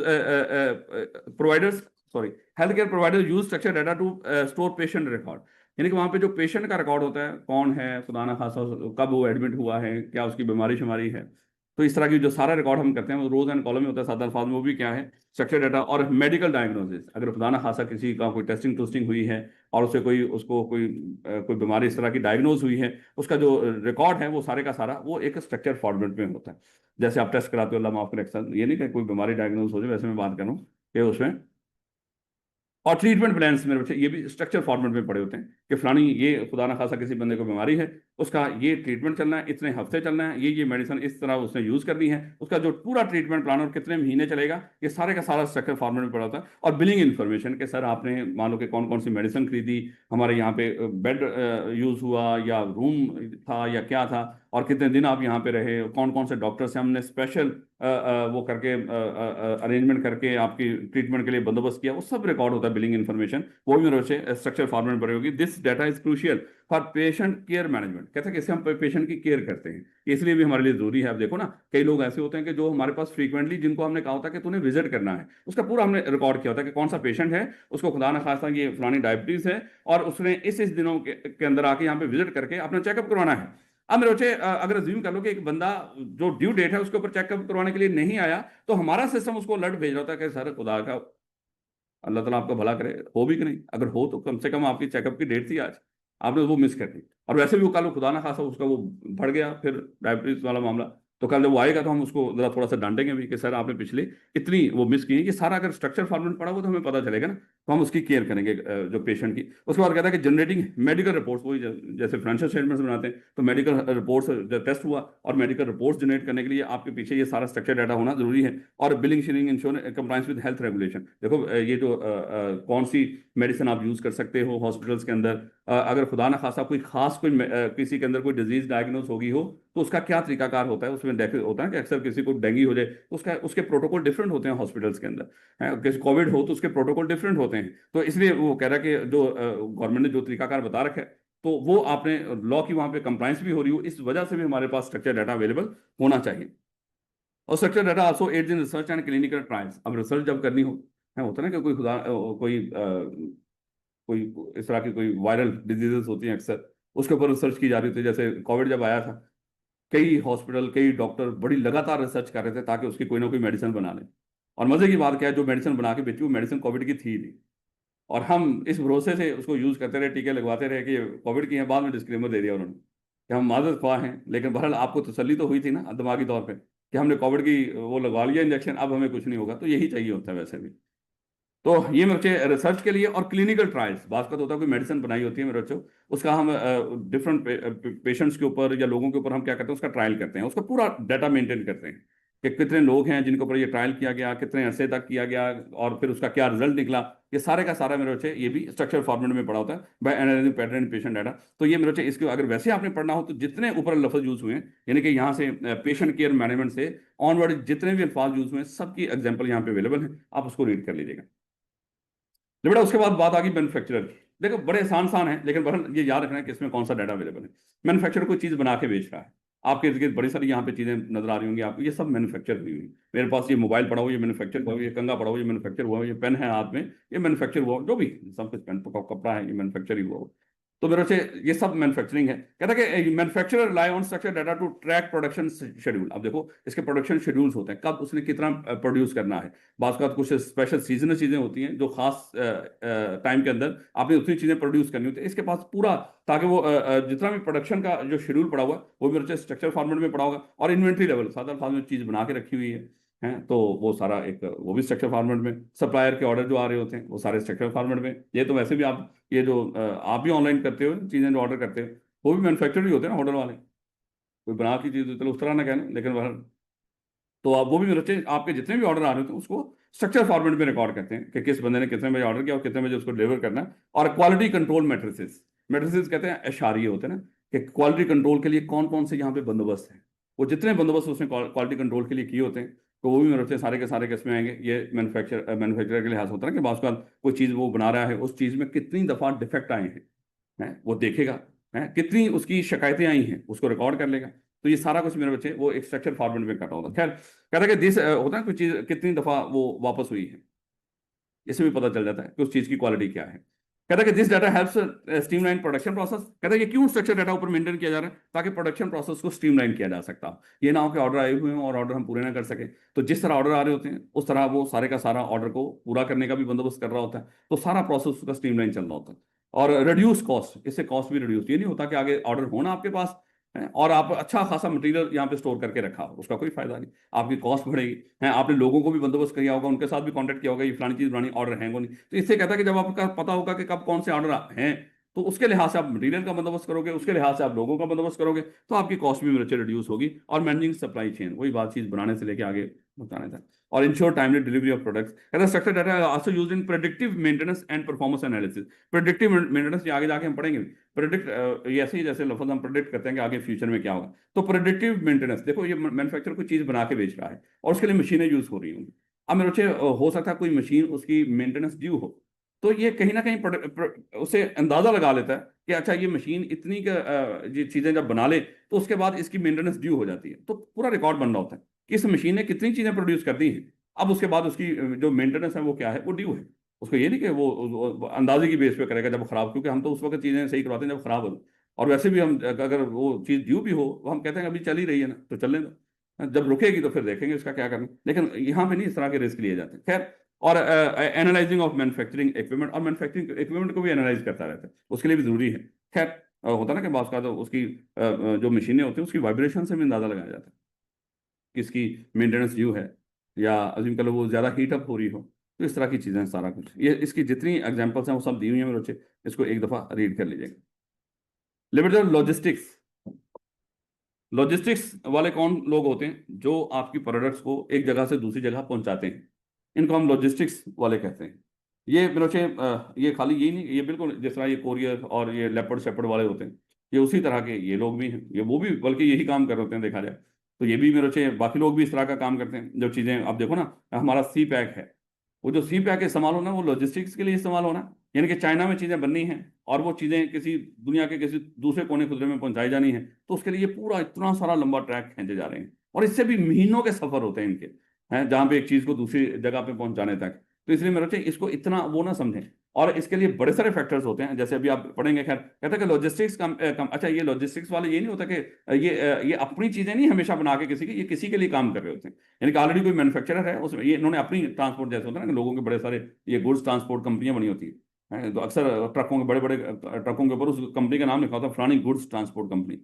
providers sorry health care provider use structure data to store patient record. यानी कि वहां पे जो पेशेंट का रिकॉर्ड होता है, कौन है खुदा ना खासा, कब वो एडमिट हुआ है, क्या उसकी बीमारी शुमारी है, तो इस तरह की जो सारा रिकॉर्ड हम करते हैं वो रोज एंड कॉलम में होता है, सादा अल्फाज में, वो भी क्या है, स्ट्रक्चर डाटा। और मेडिकल डायग्नोसिस, अगर खुदा ना खासा किसी का कोई टेस्टिंग टूस्टिंग हुई है और उसे कोई उसको कोई बीमारी इस तरह की डायग्नोज हुई है, उसका जो रिकॉर्ड है वो सारे का सारा वो एक स्ट्रक्चर फॉर्मेट में होता है। जैसे आप टेस्ट कराते हो, अल्लाह माफ करे, अक्सर ये नहीं कि कोई बीमारी डायग्नोज हो जाए, वैसे मैं बात करूँ कि उसमें। और ट्रीटमेंट प्लान्स मेरे बच्चे ये भी स्ट्रक्चर फॉर्मेट में पड़े होते हैं कि फलानी ये खुदा ना खासा किसी बंदे को बीमारी है, उसका ये ट्रीटमेंट चलना है, इतने हफ्ते चलना है, ये मेडिसिन इस तरह उसने यूज करनी है, उसका जो पूरा ट्रीटमेंट प्लान और कितने महीने चलेगा, ये सारे का सारा स्ट्रक्चर फॉर्मेट में पड़ा होता है। और बिलिंग इन्फॉर्मेशन के सर आपने मान लो कि कौन कौन सी मेडिसिन खरीदी, हमारे यहाँ पे बेड यूज हुआ या रूम था या क्या था, और कितने दिन आप यहाँ पे रहे, कौन कौन से डॉक्टर से हमने स्पेशल वो करके अरेंजमेंट करके आपकी ट्रीटमेंट के लिए बंदोबस्त किया, वो सब रिकॉर्ड होता है बिलिंग इन्फॉर्मेशन, वो भी मेरे से स्ट्रक्चर फॉर्मेट पर होगी। This data is crucial for patient care management. कहते हैं कि इससे हम पेशेंट की केयर करते हैं, इसलिए भी हमारे लिए जरूरी है। आप देखो ना कई लोग ऐसे होते हैं कि जो हमारे पास फ्रीक्वेंटली, जिनको हमने कहा होता है कि तूने विजिट करना है, उसका पूरा हमने रिकॉर्ड किया होता है कि कौन सा पेशेंट है, उसको खुदा ना खास्ता ये फलानी डायबिटीज है और उसने इस दिनों के अंदर आके यहाँ पे विजिट करके अपना चेकअप करवाना है। अब मेरे बच्चे अगर ज्यूम कर लो कि एक बंदा जो ड्यू डेट है उसके ऊपर चेकअप करवाने के लिए नहीं आया, तो हमारा सिस्टम उसको अलर्ट भेज रहा होता है कि सर खुदा का, अल्लाह ताला आपका भला करे, हो भी कि नहीं, अगर हो तो कम से कम आपकी चेकअप की डेट थी आज, आपने वो मिस कर दी। और वैसे भी वो कल खुदा ना खासा उसका वो बढ़ गया फिर डायबिटीज वाला मामला, तो कल जब वो आएगा तो हम उसको जरा थोड़ा सा डांटेंगे भी कि सर आपने पिछले इतनी वो मिस की है। ये सारा अगर स्ट्रक्चर फॉर्मेट पड़ा हो तो हमें पता चलेगा ना तो हम उसकी केयर करेंगे जो पेशेंट की। उसके बाद कहता है कि जनरेटिंग मेडिकल रिपोर्ट्स, वही जैसे फाइनेंशियल स्टेटमेंट्स बनाते हैं तो मेडिकल रिपोर्ट्स टेस्ट हुआ और मेडिकल रिपोर्ट्स जनरेट करने के लिए आपके पीछे ये सारा स्ट्रक्चर डाटा होना जरूरी है। और billing shilling insurance compliance with health regulation, देखो ये जो कौन सी मेडिसिन आप यूज कर सकते हो हॉस्पिटल्स के अंदर, अगर खुदा ना खासा कोई खास कोई किसी के अंदर कोई डिजीज डायग्नोस होगी हो तो उसका क्या तरीकाकार होता है, उसमें होता है कि अक्सर किसी को डेंगू हो जाए तो उसका उसके प्रोटोकॉल डिफरेंट होते हैं हॉस्पिटल्स के अंदर है, किसी कोविड हो तो उसके प्रोटोकॉल डिफरेंट होते हैं। तो इसलिए वो कह रहा है कि जो गवर्नमेंट ने जो तरीकाकार बता रखा है तो वो आपने लॉ की वहां पे कंप्लायंस भी हो रही हो, इस वजह से भी हमारे पास स्ट्रक्चर डाटा अवेलेबल होना चाहिए। और structure data also aids in research and clinical trials, अब रिसर्च जब करनी हो है, होता है ना कि कोई खुदा कोई इस तरह की कोई वायरल डिजीजेस होती हैं अक्सर, उसके ऊपर रिसर्च की जा रही थी। जैसे कोविड जब आया था, कई हॉस्पिटल कई डॉक्टर बड़ी लगातार रिसर्च कर रहे थे ताकि उसकी कोई ना कोई मेडिसिन बना लें। और मजे की बात क्या है, जो मेडिसिन बना के बेची वो मेडिसिन कोविड की थी नहीं, और हम इस भरोसे से उसको यूज करते रहे, टीके लगवाते रहे कि ये कोविड की है। बाद में डिस्क्लेमर दे दिया उन्होंने कि हम माजरत ख्वाह हैं, लेकिन बहरहाल आपको तसल्ली तो हुई थी ना दिमागी तौर पे कि हमने कोविड की वो लगवा लिया इंजेक्शन, अब हमें कुछ नहीं होगा। तो यही चाहिए होता है वैसे भी। तो ये मेरे बच्चे रिसर्च के लिए और क्लिनिकल ट्रायल्स, बात का तो होता है कोई मेडिसिन बनाई होती है मेरे बच्चों, उसका हम डिफरेंट पेशेंट्स के ऊपर या लोगों के ऊपर हम क्या करते हैं, उसका ट्रायल करते हैं, उसका पूरा डाटा मेंटेन करते हैं कि कितने लोग हैं जिनके ऊपर ये ट्रायल किया गया, कितने अरसे तक किया गया, और फिर उसका क्या रिजल्ट निकला। ये सारे का सारा मेरे बच्चे ये भी स्ट्रक्चर फॉर्मेट में पड़ा होता है, bye analysing pattern in patient data. तो ये मेरे बच्चे इसके अगर वैसे आपने पढ़ना हो तो जितने ऊपर लफ्ज यूज हुए हैं, यानी कि यहाँ से पेशेंट केयर मैनेजमेंट से ऑनवर्ड जितने भी अल्फाज यूज हुए हैं सबकी एग्जाम्पल यहाँ पे अवेलेबल है, आप उसको रीड कर लीजिएगा। तो बेटा उसके बाद बात आ गई मैन्युफैक्चरर की। देखो बड़े आसान है, लेकिन बहरहाल ये याद रखना है कि इसमें कौन सा डाटा अवेलेबल है। मैन्युफैक्चरर कोई चीज बना के बेच रहा है, आपके इर्द गिर्द बड़ी सारी यहाँ पे चीजें नजर आ रही होंगी आपको, ये सब मैन्युफैक्चर हुई हुई। मेरे पास ये मोबाइल पड़ा हो ये मैन्युफैक्चर हुआ, ये कंगा पड़ा हो ये मैन्युफैक्चर हुआ, ये पेन है हाथ में ये मैन्युफैक्चर हुआ, जो भी सब कुछ पेन कपड़ा है ये मैन्युफैक्चर ही हुआ हो। तो मेरे से ये सब मैन्युफैक्चरिंग है। कहता है कि manufacturer rely on structure data to track production schedule. अब देखो इसके प्रोडक्शन शेड्यूल्स होते हैं, कब उसने कितना प्रोड्यूस करना है। बात का कुछ स्पेशल सीजनल चीजें होती हैं जो खास टाइम के अंदर आपने उतनी चीजें प्रोड्यूस करनी होती है, इसके पास पूरा, ताकि वो जितना भी प्रोडक्शन का जो शेड्यूल पड़ा हुआ है वो मेरे स्ट्रक्चर फॉर्मेट में पड़ा होगा। और इन्वेंट्री लेवल सादा अल्फाज में चीज बना के रखी हुई है हैं, तो वो सारा एक वो भी स्ट्रक्चर फॉर्मेट में। सप्लायर के ऑर्डर जो आ रहे होते हैं वो सारे स्ट्रक्चर फॉर्मेट में। ये तो वैसे भी आप ये जो आप भी ऑनलाइन करते हो चीजें जो ऑर्डर करते हो वो भी मैन्युफैक्चर ही होते हैं ना होटल वाले, कोई बना की चीज तो चलो उस तरह ना कहना, लेकिन वह तो आप वो भी मेरे बच्चे आपके जितने भी ऑर्डर आ रहे होते हैं उसको स्ट्रक्चर फॉर्मेट में रिकॉर्ड करते हैं कि किस बंदे ने कितने बजे ऑर्डर किया और कितने बजे उसको डिलीवर करना है। और क्वालिटी कंट्रोल मैट्रिसेस, मैट्रिसेस कहते हैं एशारिये होते हैं ना, कि क्वालिटी कंट्रोल के लिए कौन कौन से यहाँ पे बंदोबस्त हैं, वो जितने बंदोबस्त उसने क्वालिटी कंट्रोल के लिए किए होते हैं तो वो भी मेरे बच्चे सारे के सारे किसमें आएंगे। ये मैन्युफैक्चरर के लिहाज होता है ना कि बात कोई चीज़ वो बना रहा है उस चीज़ में कितनी दफ़ा डिफेक्ट आए हैं वो देखेगा, है कितनी उसकी शिकायतें आई हैं उसको रिकॉर्ड कर लेगा। तो ये सारा कुछ मेरे बच्चे वो एक स्ट्रक्चर फॉर्मेट में कटा होता है। खैर कहता है कि दिस होता है कोई चीज़ कितनी दफ़ा वो वापस हुई है, इससे भी पता चल जाता है कि उस चीज़ की क्वालिटी क्या है। कहता है कि this data helps streamline production process. कहता है कि क्यों स्ट्रक्चर डाटा ऊपर मेंटेन किया जा रहा है, ताकि प्रोडक्शन प्रोसेस को स्ट्रीमलाइन किया जा सकता हो। ये ना हो कि ऑर्डर आए हुए हैं और ऑर्डर हम पूरे ना कर सके, तो जिस तरह ऑर्डर आ रहे होते हैं उस तरह वो सारे का सारा ऑर्डर को पूरा करने का भी बंदोबस्त कर रहा होता है। तो सारा प्रोसेस उसका स्ट्रीमलाइन चल रहा होता है। और रिड्यूस कॉस्ट, इससे कॉस्ट भी रिड्यूस, ये नहीं होता कि आगे ऑर्डर होना आपके पास है और आप अच्छा खासा मटेरियल यहाँ पे स्टोर करके रखा हो, उसका कोई फायदा नहीं, आपकी कॉस्ट बढ़ेगी है। आपने लोगों को भी बंदोबस्त किया होगा, उनके साथ भी कांटेक्ट किया होगा, ये फलानी चीज बनानी ऑर्डर है वो नहीं। तो इससे कहता है कि जब आपका पता होगा कि कब कौन से ऑर्डर हैं तो उसके लिहाज से आप मटेरियल का बंदोबस्त करोगे, उसके लिहाज से आप लोगों का बंदोबस्त करोगे, तो आपकी कॉस्ट भी मेरे रिड्यूस होगी। और मैनेजिंग सप्लाई चेन, वही बात चीज बनाने से लेके आगे बताने तक। और ensure timely delivery of products. कहता है structure data also used in predictive maintenance and performance analysis. Predictive maintenance ये आगे जाके हम पढ़ेंगे। प्रेडिक्ट ये ऐसे ही जैसे लफ्ज हम प्रेडिक्ट करते हैं कि आगे फ्यूचर में क्या होगा। तो प्रेडिक्टिव मेंटेनेंस, देखो ये मैन्युफैक्चरर कोई चीज बना के बेच रहा है और उसके लिए मशीनें यूज हो रही होंगी। अब मेरे बच्चे हो सकता है कोई मशीन उसकी मेंटेनेंस ड्यू हो, तो ये कहीं ना कहीं उसे अंदाजा लगा लेता है कि अच्छा ये मशीन इतनी ये चीजें जब बना ले तो उसके बाद इसकी मेंटेनेंस ड्यू हो जाती है। तो पूरा रिकॉर्ड बन रहा होता है कि इस मशीन ने कितनी चीजें प्रोड्यूस कर दी हैं, अब उसके बाद उसकी जो मेंटेनेंस है वो क्या है, वो ड्यू है। उसको ये नहीं कि वो अंदाजे की बेस पे करेगा जब खराब, क्योंकि हम तो उस वक्त चीजें सही करवाते हैं जब खराब हो। और वैसे भी हम अगर वो चीज ड्यू भी हो वो हम कहते हैं अभी चल ही रही है ना तो चलने दो, जब रुकेगी तो फिर देखेंगे उसका क्या करना। लेकिन यहाँ पे नहीं इस तरह के रिस्क लिए जाते हैं। खैर, और एनालाइजिंग ऑफ मैन्युफैक्चरिंग इक्विपमेंट, और मैन्युफैक्चरिंग इक्विपमेंट को भी एनालाइज करता रहता है, उसके लिए भी जरूरी है। खैर होता है ना कि बात का तो उसकी जो मशीनें होती हैं उसकी वाइब्रेशन से भी अंदाजा लगाया जाता है कि इसकी मेंटेनेंस ड्यू है, या अजीम कल वो ज़्यादा हीट अप हो रही हो, तो इस तरह की चीज़ें हैं सारा कुछ। ये इसकी जितनी एग्जांपल्स हैं वो सब दी हुई हैं मेरे बच्चे, इसको एक दफ़ा रीड कर लीजिएगा। Limited logistics. लॉजिस्टिक्स वाले कौन लोग होते हैं? जो आपकी प्रोडक्ट्स को एक जगह से दूसरी जगह पहुंचाते हैं, इनको हम लॉजिस्टिक्स वाले कहते हैं। ये मेरे बच्चे ये खाली यही नहीं, ये बिल्कुल जिस तरह ये कोरियर और ये लेपर्ड शेपर्ड वाले होते हैं, ये उसी तरह के ये लोग भी हैं, ये वो भी बल्कि यही काम कर रहे होते हैं देखा जाए तो। ये भी मेरे बच्चे बाकी लोग भी इस तरह का काम करते हैं। जो चीज़ें आप देखो ना, हमारा सी पैक है, वो जो सी पैक इस्तेमाल होना वो लॉजिस्टिक्स के लिए इस्तेमाल होना, यानी कि चाइना में चीज़ें बननी हैं और वो चीज़ें किसी दुनिया के किसी दूसरे कोने खुदरे में पहुंचाई जानी है, तो उसके लिए ये पूरा इतना सारा लंबा ट्रैक खींचे जा रहे हैं, और इससे भी महीनों के सफर होते हैं इनके, हैं जहाँ पे एक चीज़ को दूसरी जगह पे पहुंचाने तक। तो इसलिए मेरे बच्चे इसको इतना वो ना समझें, और इसके लिए बड़े सारे फैक्टर्स होते हैं, जैसे अभी आप पढ़ेंगे। खैर कहता है कि लॉजिस्टिक्स अच्छा, ये लॉजिस्टिक्स वाले ये नहीं होता कि ये अपनी चीज़ें नहीं हमेशा बना के किसी की, ये किसी के लिए काम कर रहे होते हैं, यानी कि ऑलरेडी कोई मैन्युफैक्चरर है उसमें, ये इन्होंने अपनी ट्रांसपोर्ट, जैसे होता है ना कि लोगों के बड़े सारे ये गुड्स ट्रांसपोर्ट कंपनियां बनी होती हैं, तो अक्सर ट्रकों के बड़े बड़े ट्रकों के ऊपर उस कंपनी का नाम लिखा होता है फलानी गुड्स ट्रांसपोर्ट कंपनी।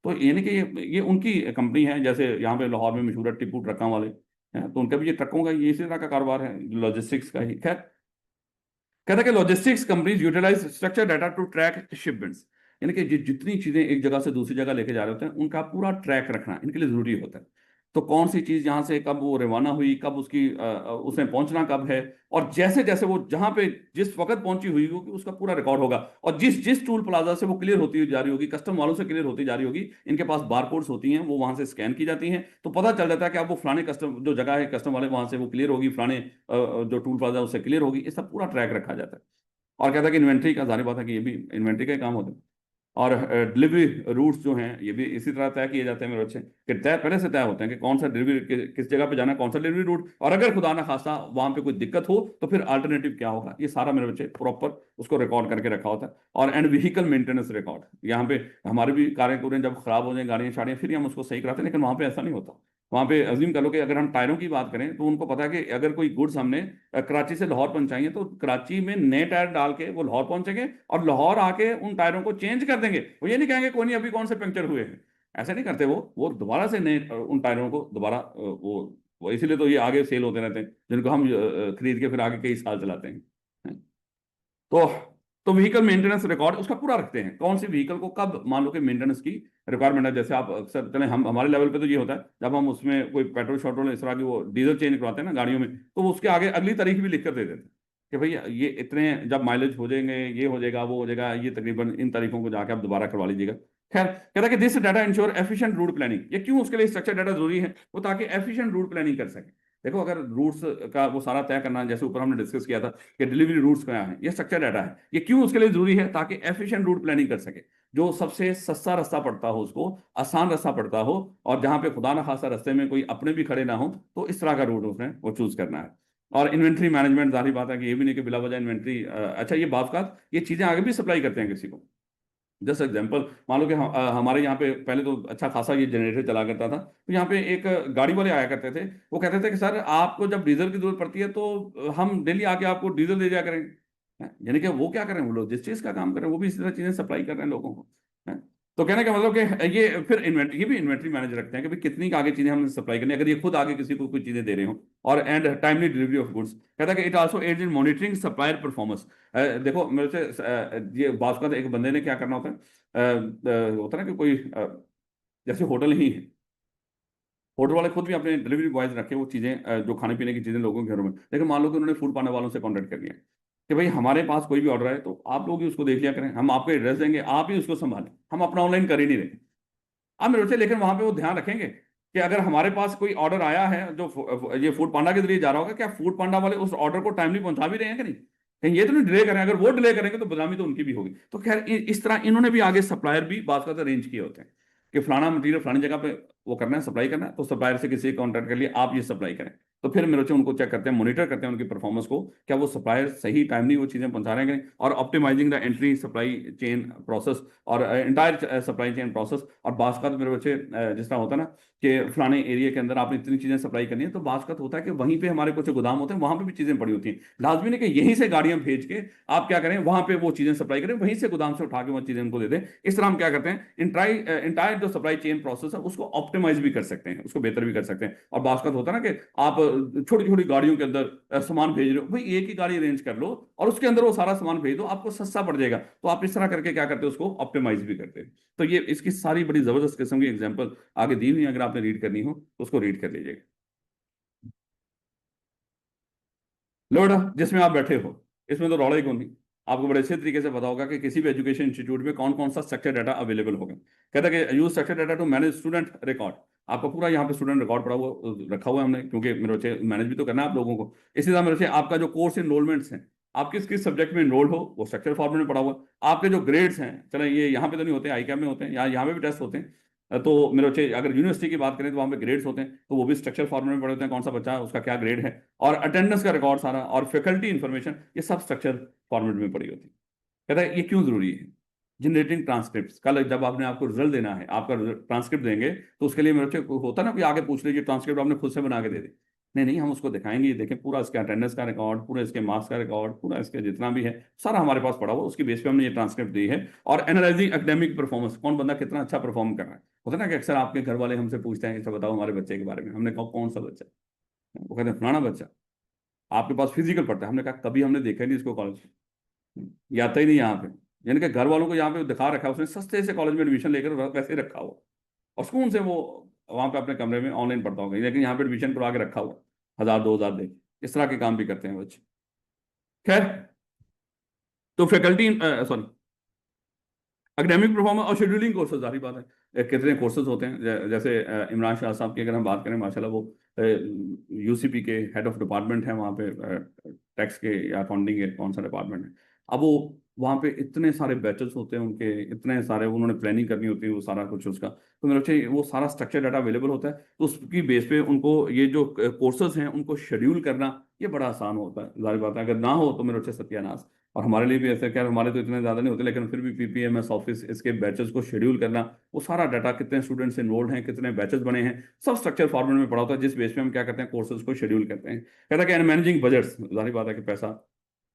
तो यानी कि ये उनकी कंपनी है, जैसे यहाँ पे लाहौर में मशहूर है टिप्पू ट्रकों वाले हैं, तो उनका भी ये ट्रकों का ये इसी तरह का कारोबार है, लॉजिस्टिक्स का ही। खैर कहता है कि logistics companies utilise structure data to track shipments, यानी कि जितनी चीजें एक जगह से दूसरी जगह लेके जा रहे होते हैं उनका पूरा ट्रैक रखना इनके लिए जरूरी होता है। तो कौन सी चीज यहाँ से कब वो रवाना हुई, कब उसकी उसमें पहुंचना कब है, और जैसे जैसे वो जहां पे जिस वक्त पहुंची हुई होगी उसका पूरा रिकॉर्ड होगा, और जिस जिस टूल प्लाजा से वो क्लियर होती जा रही होगी, कस्टम वालों से क्लियर होती जा रही होगी, इनके पास बारकोड्स होती हैं, वो वहां से स्कैन की जाती हैं, तो पता चल जाता है कि अब वो फलाने कस्टम जो जगह है कस्टम वाले वहां से वो क्लियर होगी, फलाने जो टूल प्लाजा उससे क्लियर होगी, इसका पूरा ट्रैक रखा जाता है। और कहता है कि इन्वेंट्री का जारी बात है कि ये भी इन्वेंट्री का ही काम होता है। और डिलीवरी रूट्स जो हैं ये भी इसी तरह तय किए जाते हैं मेरे बच्चे, कि तय पहले से तय होते हैं कि कौन सा डिलीवरी किस जगह पे जाना है, कौन सा डिलीवरी रूट, और अगर खुदा ना खास्ता वहां पे कोई दिक्कत हो तो फिर अल्टरनेटिव क्या होगा, ये सारा मेरे बच्चे प्रॉपर उसको रिकॉर्ड करके रखा होता है। और एंड व्हीकल मेंटेनेंस रिकॉर्ड, यहाँ पे हमारे भी कारें कूरें जब खराब हो जाए गाड़ियाँ शाड़ियाँ, फिर हम उसको सही कराते हैं, लेकिन वहां पे ऐसा नहीं होता। वहां पे अज्यूम कर लो कि अगर हम टायरों की बात करें तो उनको पता है कि अगर कोई गुड्स हमने कराची से लाहौर पहुंचाएंगे तो कराची में नए टायर डाल के वो लाहौर पहुंचेंगे, और लाहौर आके उन टायरों को चेंज कर देंगे। वो ये नहीं कहेंगे कोई नहीं अभी कौन से पंक्चर हुए हैं, ऐसे नहीं करते। वो दोबारा से नए उन टायरों को दोबारा वो इसीलिए तो ये आगे सेल होते रहते हैं, जिनको हम खरीद के फिर आगे कई साल चलाते हैं। तो व्हीकल मेंटेनेंस रिकॉर्ड उसका पूरा रखते हैं, कौन सी व्हीकल को कब मान लो कि मेंटेनेंस की रिक्वायरमेंट है। जैसे आप अक्सर चले, हम हमारे लेवल पे तो ये होता है जब हम उसमें कोई पेट्रोल शोट्रोल इस तरह की वो डीजल चेंज करवाते हैं ना गाड़ियों में, तो वो उसके आगे अगली तारीख भी लिख कर दे देते हैं कि भाई ये इतने जब माइलेज हो जाएंगे, ये हो जाएगा, वो हो जाएगा, ये तकरीबन इन तारीखों को जाके आप दोबारा करवा लीजिएगा। खैर कहता है कि this data ensure efficient route planning. ये क्यों उसके लिए स्ट्रक्चर डाटा जरूरी है? वो ताकि एफिशिएंट रूट प्लानिंग कर सके। देखो अगर रूट्स का वो सारा तय करना, जैसे ऊपर हमने डिस्कस किया था कि डिलीवरी रूट्स क्या है, ये स्ट्रक्चर डाटा है। ये क्यों उसके लिए जरूरी है? ताकि एफिशिएंट रूट प्लानिंग कर सके, जो सबसे सस्ता रास्ता पड़ता हो उसको, आसान रास्ता पड़ता हो, और जहां पे खुदा ना खासा रास्ते में कोई अपने भी खड़े ना हो, तो इस तरह का रूट उसने वो चूज करना है। और इन्वेंट्री मैनेजमेंट, जाहिर बात है कि ये भी नहीं कि बिला वजह इन्वेंट्री, अच्छा ये बावकात ये चीजें आगे भी सप्लाई करते हैं किसी को। जैसे एग्जांपल मान लो कि हमारे यहाँ पे पहले तो अच्छा खासा ये जनरेटर चला करता था, तो यहाँ पे एक गाड़ी वाले आया करते थे, वो कहते थे कि सर आपको जब डीजल की जरूरत पड़ती है तो हम डेली आके आपको डीजल दे दिया करेंगे। यानी कि वो क्या करें, वो लॉजिस्टिक्स का काम करें, वो भी इसी तरह चीजें सप्लाई कर रहे हैं लोगों को। हैं? तो कहने का मतलब कि ये फिर इन्वेंट्री, ये भी इन्वेंट्री मैनेज रखते हैं कि भाई कितनी आगे चीजें हमने सप्लाई करनी है, अगर ये खुद आगे किसी को कुछ चीजें दे रहे हो। और and timely delivery of goods, कहता है कि it also aids in monitoring supplier performance. देखो मेरे से ये बात का एक बंदे ने क्या करना होता है, होता है ना कि कोई जैसे होटल ही है, होटल वाले खुद भी अपने डिलीवरी बॉयज रखे वो चीज़ें जो खाने पीने की चीज़ें लोगों के घरों में, लेकिन मान लो कि उन्होंने फूड पाने वालों से कॉन्टैक्ट कर लिया कि भाई हमारे पास कोई भी ऑर्डर है तो आप लोग ही उसको देख लिया करें, हम आपको एड्रेस देंगे, आप ही उसको संभालें, हम अपना ऑनलाइन कर ही नहीं रहे। अब मेरे बच्चे लेकिन वहां पे वो ध्यान रखेंगे कि अगर हमारे पास कोई ऑर्डर आया है जो ये फूड पांडा के जरिए जा रहा होगा, क्या फूड पांडा वाले उस ऑर्डर को टाइमली पहुंचा भी रहे हैं कि नहीं, कहीं ये तो नहीं डिले करें। अगर वो डिले करेंगे तो बदनामी तो उनकी भी होगी। तो खैर इस तरह इन्होंने भी आगे सप्लायर भी बात का अरेंज किए होते हैं कि फलाना मटीरियल फलानी जगह पे वो करना है, सप्लाई करना है, तो सप्लायर से किसी कॉन्ट्रैक्ट कर लिए आप ये सप्लाई करें। तो फिर मेरे बच्चे उनको चेक करते हैं, मॉनिटर करते हैं उनकी परफॉर्मेंस को, क्या वो सप्लायर सही टाइमली वो चीजें पहुंचा रहे हैं कि नहीं, और optimising the entry supply chain process और इंटायर सप्लाई चेन प्रोसेस। और बास का तो मेरे बच्चे जिस तरह होता है ना कि फलाने एरिया के अंदर आपने इतनी चीजें सप्लाई करनी है, तो बास का तो होता है कि वहीं पे हमारे कुछ गोदाम होते हैं, वहां पे भी चीजें पड़ी होती हैं, लाजमी नहीं कि यहीं से गाड़ियां भेज के आप क्या करें वहां पे वो चीजें सप्लाई करें, वहीं से गोदाम से उठा के वो चीजें उनको दे दें। इस तरह हम क्या करते हैं, इंटायर जो सप्लाई चेन प्रोसेस है उसको ऑप्टिमाइज भी कर सकते हैं, उसको बेहतर भी कर सकते हैं। और बात का होता है ना कि आप छोटी छोटी गाड़ियों के अंदर सामान भेज रहे हो, भाई एक ही गाड़ी अरेंज कर लो और उसके अंदर वो सारा सामान भेज दो, आपको सस्ता पड़ जाएगा। तो आप इस तरह करके क्या करते हो, उसको ऑप्टिमाइज भी करते हैं। तो ये इसकी सारी बड़ी जबरदस्त किस्म की एग्जांपल आगे दी हुई है, अगर आपने रीड करनी हो तो उसको रीड कर लीजिएगा। लो बेटा, जिसमें आप बैठे हो इसमें तो रौला ही कौन नहीं। आपको बड़े अच्छे तरीके से पता होगा कि किसी भी एजुकेशन इंस्टीट्यूट में कौन कौन सा स्ट्रक्चर डाटा अवेलेबल होगा। कहता है कि use structure data to manage student record. आपका पूरा यहाँ पे स्टूडेंट रिकॉर्ड पड़ा हुआ रखा हुआ है हमने, क्योंकि मेरे बच्चे मैनेज भी तो करना है आप लोगों को। इसी तरह मेरे बच्चे आपका जो कोर्स इनरोलमेंट्स हैं, आप किस किस सब्जेक्ट में इनरोल्ड हो वो स्ट्रक्चर फॉर्मेट में पड़ा हुआ है। आपके जो ग्रेड्स हैं, चले ये यहाँ पे तो नहीं होते, आई कैप में होते हैं, यहाँ पे भी टेस्ट होते हैं। तो मेरे बच्चे अगर यूनिवर्सिटी की बात करें तो वहाँ पे ग्रेड्स होते हैं, तो वो भी स्ट्रक्चर फॉर्मेट में पड़े होते हैं, कौन सा बच्चा है उसका क्या ग्रेड है, और अटेंडेंस का रिकॉर्ड सारा, और फैकल्टी इन्फॉर्मेशन, ये सब स्ट्रक्चर फॉर्मेट में पड़ी होती है। कहता है ये क्यों जरूरी है, जनरेटिंग ट्रांसक्रिप्ट, कल जब आपने आपको रिजल्ट देना है, आपका ट्रांसक्रिप्ट देंगे तो उसके लिए मेरे बच्चे को होता है ना, कोई आगे पूछ लीजिए ट्रांसक्रिप्ट आपने खुद से बना के दे दे। नहीं नहीं, हम उसको दिखाएंगे, ये देखें पूरा इसका अटेंडेंस का रिकॉर्ड, पूरा इसके मार्क्स का रिकॉर्ड, पूरा इसके जितना भी है सारा हमारे पास पड़ा हुआ, उसकी बेस पे हमने ये ट्रांसक्रिप्ट दी है। और एनालाइजिंग एकेडमिक परफॉर्मेंस, कौन बंदा कितना अच्छा परफॉर्म कर रहा है। होता है ना कि अक्सर आपके घर वाले हमसे पूछते हैं, अच्छा बताओ हमारे बच्चे के बारे में, हमने कहा कौन सा बच्चा, वो कहते हैं फलाना बच्चा, आपके पास फिजिकल पढ़ता है। हमने कहा कभी हमने देखा ही नहीं इसको कॉलेज, ये आता ही नहीं यहाँ पे। यानी कि घर वालों को यहाँ पे दिखा रखा है उसने, सस्ते से कॉलेज में एडमिशन लेकर वैसे ही रखा हुआ, और सुकून से वो वहाँ पे अपने कमरे में ऑनलाइन पढ़ता होगा, लेकिन यहाँ पे एडमिशन करवा के रखा हुआ, 1000 2000 दे। इस तरह के काम भी करते हैं बच्चे। खैर, तो फैकल्टी सॉरी एकेडमिक परफॉर्मेंस और शेड्यूलिंग कोर्सेज, जारी बात है कितने कोर्सेज होते हैं। जैसे इमरान शाह साहब की अगर हम बात करें, माशाल्लाह वो यूसीपी के हेड ऑफ डिपार्टमेंट हैं वहाँ पे, टैक्स के या अकाउंटिंग के कौन सा डिपार्टमेंट है। अब वो वहाँ पे इतने सारे बैचेस होते हैं उनके, इतने सारे उन्होंने प्लानिंग करनी होती है, वो सारा कुछ उसका, तो मेरे बच्चे वो सारा स्ट्रक्चर डाटा अवेलेबल होता है, तो उसकी बेस पे उनको ये जो कोर्सेज हैं उनको शेड्यूल करना ये बड़ा आसान होता है। जाहिर बात है अगर ना हो तो मेरे बच्चे सत्यानाश। और हमारे लिए भी ऐसा, क्या हमारे तो इतने ज़्यादा नहीं होते, लेकिन फिर भी पीपीएमएस ऑफिस इसके बैचेस को शेड्यूल करना, वो सारा डाटा कितने स्टूडेंट्स इनरोल्ड हैं, कितने बैचेस बने हैं, सब स्ट्रक्चर फॉर्मेट में पड़ा होता है, जिस बेस पे हम क्या करते हैं कोर्सेज को शेड्यूल करते हैं। कहता है कि मैनेजिंग बजट्स, जाहिर बात है कि पैसा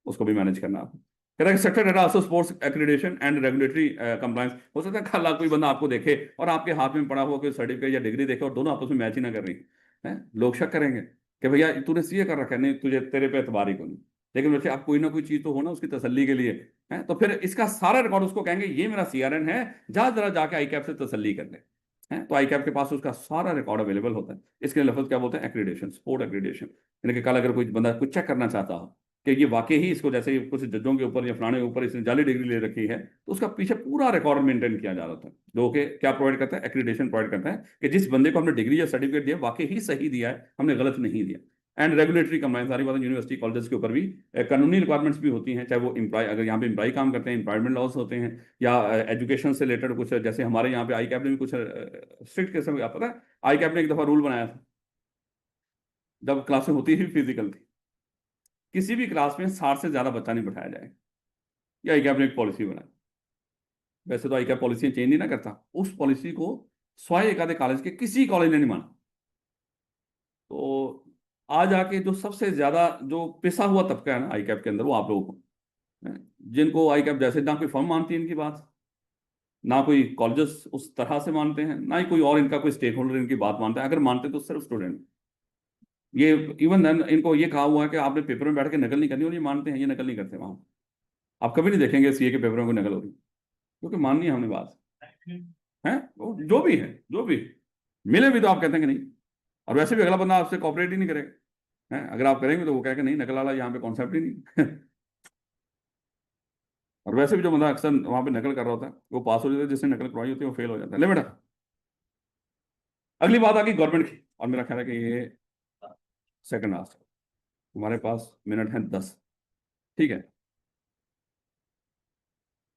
उसको भी मैनेज करना आप। कहता है कि structure data also sports accreditation and regulatory compliance. हो सकता है कल कोई बंदा आपको देखे और आपके हाथ में पड़ा हुआ कोई सर्टिफिकेट या डिग्री देखे और दोनों आपस में मैच ही ना कर रही है, लोग शक करेंगे कि भैया तूने सीए कर रखा है, नहीं तुझे तेरे पे एतबार ही को नहीं। लेकिन वैसे आप कोई ना कोई चीज तो हो ना उसकी तसल्ली के लिए, है तो फिर इसका सारा रिकॉर्ड उसको कहेंगे ये मेरा सीआरएन है, जा जरा जाके आई कैप से तसल्ली कर ले। है तो आई कैप के पास उसका सारा रिकॉर्ड अवेलेबल होता है। इसके लफ्ज क्या बोलते हैं, एक्रीडेशन, स्पोर्ट एक्रीडेशन। यानी कि कल अगर कोई बंदा कुछ चेक करना चाहता हो कि ये वाकई ही इसको, जैसे कुछ जजों के ऊपर या फलाने के ऊपर इसने जाली डिग्री ले रखी है, तो उसका पीछे पूरा रिकॉर्ड मेंटेन किया जा रहा है, जो कि क्या प्रोवाइड करता है, एक्रीडेशन प्रोवाइड करता है कि जिस बंदे को हमने डिग्री या सर्टिफिकेट दिया वाकई ही सही दिया है, हमने गलत नहीं दिया। एंड रेगुलेटरी कंप्लायंस, सारी बात यूनिवर्सिटी कॉलेजेस के ऊपर भी कानूनी रिक्वायरमेंट्स भी होती हैं, चाहे वो एम्प्लॉय, अगर यहाँ पे एम्प्लॉय काम करते हैं एम्प्लॉयमेंट लॉस होते हैं, या एजुकेशन से रिलेटेड कुछ, जैसे हमारे यहाँ पे आई कैप ने भी कुछ स्ट्रिक्ट किस्म का, पता है आई कैप ने एक दफा रूल बनाया था, जब क्लासें होती ही फिजिकल थी, किसी भी क्लास में 60 से ज्यादा बच्चा नहीं बैठाया जाए। ये आई कैप ने एक पॉलिसी बनाई। वैसे तो आई कैप पॉलिसी चेंज नहीं ना करता, उस पॉलिसी को स्वाय एक आधे कॉलेज के किसी कॉलेज ने नहीं माना। तो आज आके जो सबसे ज्यादा जो पिसा हुआ तबका है ना आई कैप के अंदर, वो आप लोगों को है, जिनको आई कैप जैसे ना कोई फर्म मानती है इनकी बात, ना कोई कॉलेजेस उस तरह से मानते हैं, ना ही कोई और इनका कोई स्टेक होल्डर इनकी बात मानता है। अगर मानते तो सिर्फ स्टूडेंट। ये इवन देन इनको ये कहा हुआ है कि आपने पेपर में बैठ के नकल नहीं करनी, और ये मानते हैं, ये नकल नहीं करते वहां। आप कभी नहीं देखेंगे सीए के पेपरों को नकल हो रही, क्योंकि माननी है हमने बात, है वो जो भी है, जो भी मिले भी तो आप कहते हैं कि नहीं। और वैसे भी अगला बंदा आपसे कॉपरेट ही नहीं करेगा, है अगर आप करेंगे तो वो कहेगा नहीं नकल वाला यहाँ पे कॉन्सेप्ट ही नहीं। और वैसे भी जो बंदा अक्सर वहां पे नकल कर रहा होता है वो पास हो जाता है, जिसने नकल करवाई होती है वो फेल हो जाता है। ले बेटा, अगली बात आ गई गवर्नमेंट की, और मेरा ख्याल है कि ये सेकंड लास्ट, हमारे पास मिनट है 10, ठीक है।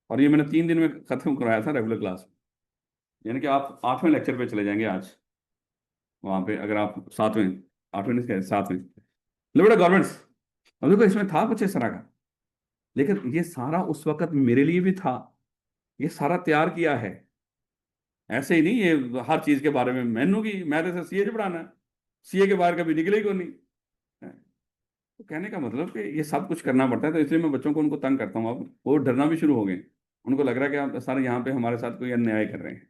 और ये मैंने 3 दिन में खत्म करवाया था रेगुलर क्लास, यानी कि आप 8वें लेक्चर पे चले जाएंगे आज वहां पे, अगर आप 7वें, 8वें नहीं 7वें। ले बेटा गवर्नमेंट्स, अब देखो इसमें था कुछ इस तरह का, लेकिन ये सारा उस वक्त मेरे लिए भी था, ये सारा तैयार किया है, ऐसे ही नहीं ये हर चीज के बारे में मैनू की, मैं तो सीए पढ़ाना है, सीए के बाहर कभी निकले ही को नहीं है। तो कहने का मतलब कि ये सब कुछ करना पड़ता है, तो इसलिए मैं बच्चों को उनको तंग करता हूँ। अब वो डरना भी शुरू हो गए, उनको लग रहा है कि आप सर यहाँ पे हमारे साथ कोई अन्याय कर रहे हैं।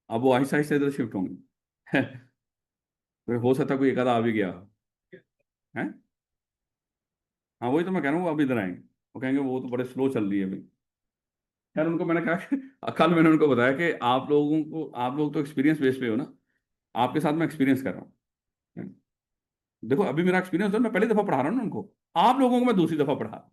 अब वो आहिस्ता आहिस्ता इधर शिफ्ट होंगे। फिर हो सकता है कोई एक आधा आ भी गया है। हाँ वही तो मैं कह रहा हूँ, वो अब इधर आएंगे, वो कहेंगे वो तो बड़े स्लो चल रही है अभी। यार उनको मैंने कहा कि कल मैंने उनको बताया कि आप लोगों को, आप लोग तो एक्सपीरियंस बेस पे हो ना, आपके साथ मैं एक्सपीरियंस कर रहा हूँ। देखो अभी मेरा एक्सपीरियंस है, मैं पहली दफा पढ़ा रहा हूँ ना उनको, आप लोगों को मैं दूसरी दफा पढ़ा रहा हूँ।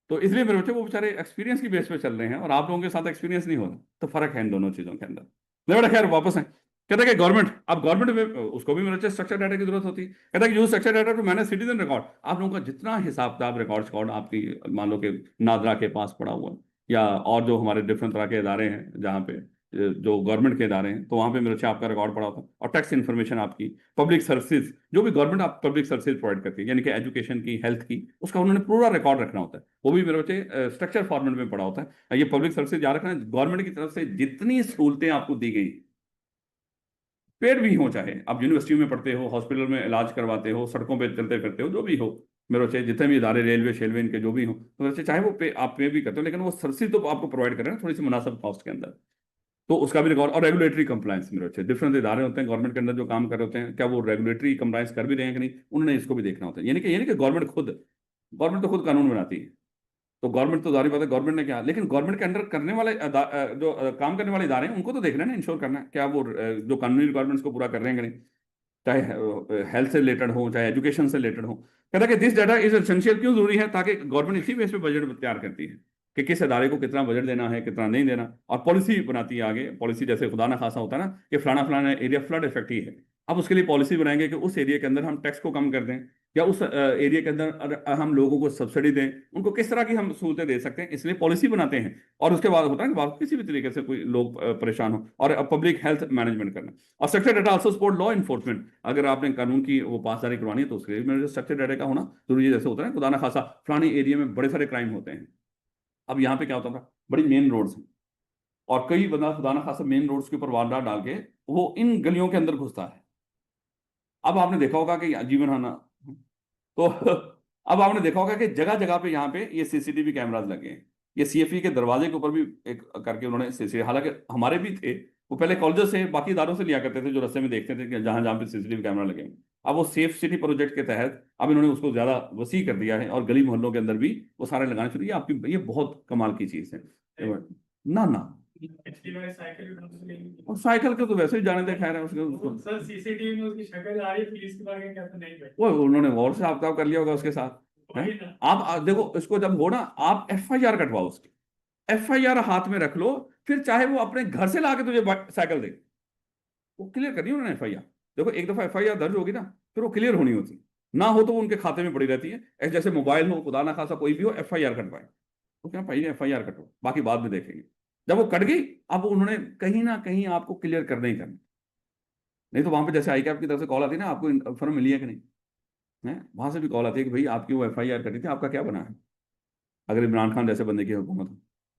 तो इसलिए मेरे बच्चे वो बेचारे एक्सपीरियंस की बेस पे चल रहे हैं और आप लोगों के साथ एक्सपीरियंस नहीं हो रहा, तो फर्क है इन दोनों चीजों के अंदर। नहीं बेटा खैर वापस है, कहता है कि गवर्नमेंट, अब गवर्नमेंट में उसको भी मेरे बच्चे स्ट्रक्चर डाटा की जरूरत होती है। कहता है कि use structure data to manage citizen record, आप लोगों का जितना हिसाब किताब रिकॉर्ड रिकॉर्ड आपकी, मान लो कि नादरा के पास पड़ा हुआ है, या और जो हमारे डिफरेंट तरह के इदारे हैं जहाँ पे जो गवर्नमेंट के इदारे हैं, तो वहाँ पे मेरे बच्चे आपका रिकॉर्ड पड़ा होता है, और टैक्स इन्फॉर्मेशन आपकी, पब्लिक सर्विसेज जो भी गवर्नमेंट आप पब्लिक सर्विसेज प्रोवाइड करती है, यानी कि एजुकेशन की, हेल्थ की, उसका उन्होंने पूरा रिकॉर्ड रखना होता है, वो भी मेरे बच्चे स्ट्रक्चर फॉर्मेट में पड़ा होता है। ये पब्लिक सर्विसेज याद रखना, गवर्नमेंट की तरफ से जितनी सहूलतें आपको दी गई, पेड भी हो, चाहे आप यूनिवर्सिटी में पढ़ते हो, हॉस्पिटल में इलाज करवाते हो, सड़कों पे चलते फिरते हो, जो भी हो, मेरे बच्चे जितने भी इदारे, रेलवे शेलवे इनके जो भी हो, तो मेरे बच्चे चाहे वो पे आप पे भी करते हो, लेकिन वो सर्विस तो आपको प्रोवाइड कर रहे हैं थोड़ी सी मुनासिब कॉस्ट के अंदर। तो उसका भी रिकॉर्ड, और रेगुलेटरी कंप्लायंस, मेरे बच्चे डिफरेंट इदारे होते हैं गवर्नमेंट के अंदर जो काम कर रहे होते हैं, क्या वो रेगुलेटरी कंप्लायंस कर भी रहे हैं कि नहीं, उन्होंने इसको भी देखना होता है। यानी कि गवर्नमेंट खुद, गवर्नमेंट तो खुद कानून बनाती है, तो गवर्नमेंट तो जारी बात है, गवर्नमेंट ने क्या, लेकिन गवर्नमेंट के अंडर करने वाले काम करने वाले इदारे हैं, उनको तो देखना है ना, इंश्योर करना है क्या वो जो कानूनी रिक्वायरमेंट्स को पूरा कर रहे हैं कि नहीं, चाहे हेल्थ से रिलेटेड हो, चाहे एजुकेशन से रिलेटेड हो। कहता है कि दिस डाटा इज एसेंशियल, क्यों जरूरी है, ताकि गवर्नमेंट इसी बेस पे बजट तैयार करती है कि किस इदारे को कितना बजट देना है, कितना नहीं देना, और पॉलिसी बनाती है आगे। पॉलिसी जैसे खुदा ना खासा होता है ना कि फलाना फलाना एरिया फ्लड इफेक्ट ही है, अब उसके लिए पॉलिसी बनाएंगे कि उस एरिया के अंदर हम टैक्स को कम कर दें, या उस एरिया के अंदर हम लोगों को सब्सिडी दें, उनको किस तरह की हम सहूलतें दे सकते हैं, इसलिए पॉलिसी बनाते हैं। और उसके बाद होता है कि बाद किसी भी तरीके से कोई लोग परेशान हो, और पब्लिक हेल्थ मैनेजमेंट करना। और structure data also support law enforcement, अगर आपने कानून की वो पासदारी करवानी है तो उसके लिए मेरे स्ट्रक्चर डाटा का होना जरूरी है। जैसे होता है ना खुदा ना खासा फलानी एरिया में बड़े सारे क्राइम होते हैं, अब यहाँ पे क्या होता था, बड़ी मेन रोड्स हैं, और कई बंदा खुदा ना खासा मेन रोड्स के ऊपर वारदात डाल के वो इन गलियों के अंदर घुसता है। अब आपने देखा होगा कि जीवन हाना, तो अब आपने देखा होगा कि जगह जगह पे यहाँ पे ये सीसीटीवी कैमरास लगे हैं, ये सीएफई के दरवाजे के ऊपर भी एक करके उन्होंने सीसीटीवी, हालांकि हमारे भी थे, वो पहले कॉलेज से बाकी इदारों से लिया करते थे, जो रास्ते में देखते थे कि जहां जहां पे सीसीटीवी कैमरा लगे हैं। अब वो सेफ सिटी प्रोजेक्ट के तहत अब इन्होंने उसको ज्यादा वसी कर दिया है, और गली मोहल्लों के अंदर भी वो सारे लगाने शुरू, ये आपकी ये बहुत कमाल की चीज है। ना ना, एक्टिवा साइकिल भी ढंग से नहीं और साइकिल के तो वैसे ही जाने दे, खैर है उसके है। सर सीसीटीवी में उसकी शक्ल आ रही है, पुलिस के बारे में कहते नहीं भाई। वो उन्होंने गौर से आपका कर लिया होगा उसके साथ है। वही ना। आप देखो इसको जब हो ना, आप एफआईआर कटवाओ उसकी, एफआईआर हाथ में रख लो, फिर चाहे वो अपने घर से लाके तुझे साइकिल दे, वो क्लियर करनी है उन्होंने एफआईआर। देखो एक दफा एफआईआर दर्ज होगी ना, फिर वो क्लियर होनी होती, ना हो तो वो उनके खाते में पड़ी रहती है। जैसे मोबाइल हो, खुदा ना खासा कोई भी हो, एफआईआर कटवाए, तो क्या पहले एफआईआर कटो, बाकी बाद में देखेंगे। जब वो कट गई, अब उन्होंने कहीं ना कहीं आपको क्लियर करना ही करना, नहीं तो वहां पे जैसे आई कैप की तरफ से कॉल आती है ना, आपको इन्फॉर्म मिली है कि नहीं है, वहां से भी कॉल आती है कि भाई आपकी वो एफआईआर कटी थी, आपका क्या बना है, अगर इमरान खान जैसे बंदे की हुकूमत हो।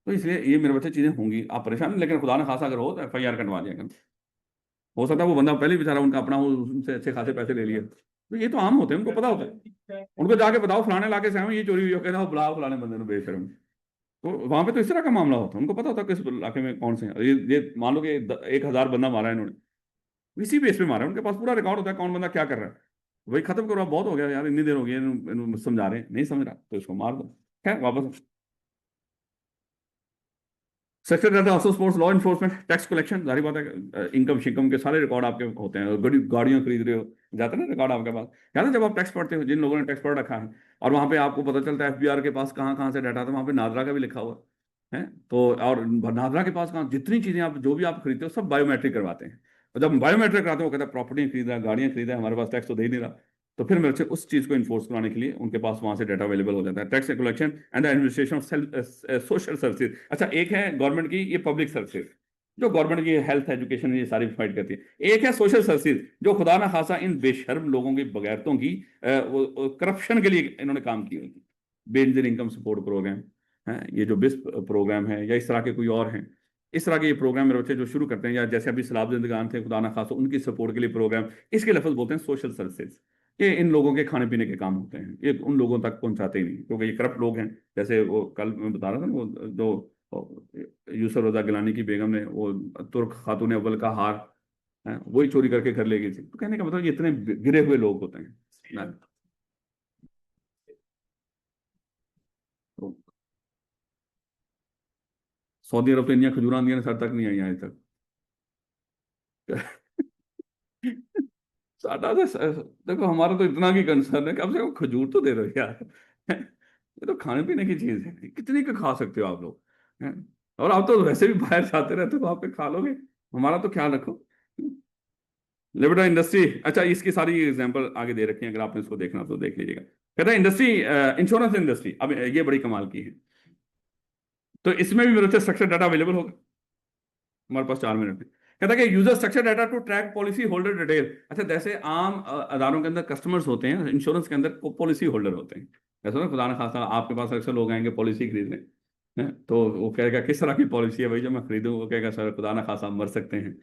तो इसलिए ये मेरे बच्चे चीजें होंगी, आप परेशान नहीं, लेकिन खुदा ना खासा अगर हो तो एफआईआर कटवा दिया करें। हो सकता है वो बंदा पहले ही बेचारा उनका अपना हो, उनसे अच्छे खासे पैसे ले लिए, तो ये तो आम होते हैं, उनको पता होता है। उनको जाके बताओ फलाने इलाके से हमें ये चोरी हुई हो, कहना बुलाओ फलाने बंदे ने बेशर्म। तो वहां पे तो इस तरह का मामला होता है, उनको पता होता है किस इलाके में कौन से हैं। ये मान लो कि 1,000 बंदा मारा है इन्होंने, इसी बेस पे मारा है, उनके पास पूरा रिकॉर्ड होता है कौन बंदा क्या कर रहा है। वही खत्म करो, अब बहुत हो गया यार, इतनी देर हो गई है, समझा रहे हैं नहीं समझ रहा तो इसको मार दो। खैर वापस, sector data also supports law enforcement, tax collection, जारी बात है इनकम शिकम के सारे रिकॉर्ड आपके होते हैं, गाड़ियां खरीद रहे हो, जाते हैं ना रिकॉर्ड आपके पास, याद है जब आप टैक्स पढ़ते हो, जिन लोगों ने टैक्स पढ़ रखा है, और वहां पे आपको पता चलता है एफबीआर के पास कहाँ कहाँ से डाटा था, वहां पे नादरा का भी लिखा हुआ है। तो और नादरा के पास कहाँ, जितनी चीजें आप जो भी आप खरीदते हो सब बायोमेट्रिक करवाते हैं, और जब बायोमेट्रिक कराते हो, वो कहता है प्रॉपर्टी खरीद रहा है, गाड़ियां खरीदा है, हमारे पास टैक्स तो दे ही नहीं रहा। तो फिर मेरे से उस चीज को इन्फोर्स कराने के लिए उनके पास वहां से डाटा अवेलेबल हो जाता है। Tax collection and administration of social services, अच्छा एक है गवर्नमेंट की ये पब्लिक सर्विसेज, जो गवर्नमेंट की हेल्थ एजुकेशन ये सारी प्रोवाइड करती है। एक है सोशल सर्विसेज, जो खुदा ना खासा इन बेशर्म लोगों की बगैरतों की करप्शन के लिए इन्होंने काम की हुई, बेनजीर इनकम सपोर्ट प्रोग्राम है, ये जो बिस्प प्रोग्राम है, या इस तरह के कोई और हैं, इस तरह के ये प्रोग्राम मेरे बच्चे जो शुरू करते हैं, या जैसे अभी सलाब जिंदगान थे खुदा ना खासा, उनकी सपोर्ट के लिए प्रोग्राम, इसके लफ्ज बोलते हैं सोशल सर्विसेज। ये इन लोगों के खाने पीने के काम होते हैं, ये उन लोगों तक पहुंचाते ही नहीं, क्योंकि ये करप्ट लोग हैं। जैसे वो कल मैं बता रहा था ना, वो जो यूसुफ रजा गिलानी की बेगम ने वो तुर्क खातून अव्वल का हार वही चोरी करके घर ले गई थी। तो कहने का मतलब ये इतने गिरे हुए लोग होते हैं ना। तो सऊदी अरब तो इंडिया खजूर आंदियां सर तक नहीं आई आज तक। साडा तो देखो हमारा तो इतना की कंसर्न है कि कम से कम खजूर तो दे दो यार। ये तो खाने पीने की चीज है, कितनी का खा सकते हो आप लोग हैं? और आप तो वैसे भी बाहर जाते रहते हो, वहां पे खा लोगे। हमारा तो ख्याल रखो। लिबर्टा इंडस्ट्री, अच्छा इसकी सारी एग्जांपल आगे दे रखी है, अगर आपने इसको देखना तो देख लीजिएगा। कहता है इंडस्ट्री, इंश्योरेंस इंडस्ट्री, अब ये बड़ी कमाल की है। तो इसमें भी मेरे से स्ट्रक्चर डाटा अवेलेबल होगा। हमारे पास 4 मिनट में। कहता है कि user structure data to track policy holder detail. अच्छा जैसे आम अदारों के अंदर कस्टमर्स होते हैं, इंश्योरेंस के अंदर पॉलिसी होल्डर होते हैं। जैसे ना खुदा ना खासा आपके पास अक्सर लोग आएंगे पॉलिसी खरीदने हैं, तो वो कहेगा किस तरह की पॉलिसी है भाई जो मैं खरीदूं। वो कहेगा सर खुदा ना खासा मर सकते हैं,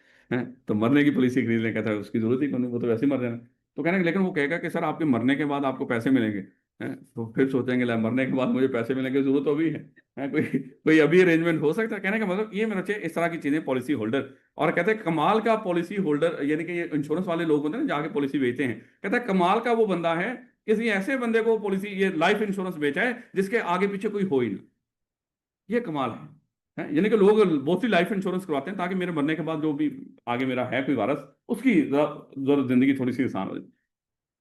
तो मरने की पॉलिसी खरीद लें। कहता है उसकी जरूरत ही नहीं, वो तो वैसे ही मर जाना। तो कहना लेकिन वो कहेगा कि सर आपके मरने के बाद आपको पैसे मिलेंगे हैं। तो फिर सोचेंगे ला मरने के बाद मुझे पैसे मिलने की जरूरत तो अभी है कोई कोई अभी अरेंजमेंट हो सकता है। कहने का मतलब ये मेरे बच्चे इस तरह की चीजें पॉलिसी होल्डर। और कहते हैं कमाल का पॉलिसी होल्डर, यानी कि ये इंश्योरेंस वाले लोग होते हैं ना जाके पॉलिसी बेचते हैं। कहता है कमाल का वो बंदा है, किसी ऐसे बंदे को पॉलिसी ये लाइफ इंश्योरेंस बेचा है जिसके आगे पीछे कोई हो ही ना। ये कमाल है यानी कि लोग मोस्टली लाइफ इंश्योरेंस करवाते हैं ताकि मेरे मरने के बाद जो भी आगे मेरा है कोई वारस, उसकी जरा जिंदगी थोड़ी सी आसान हो जाए।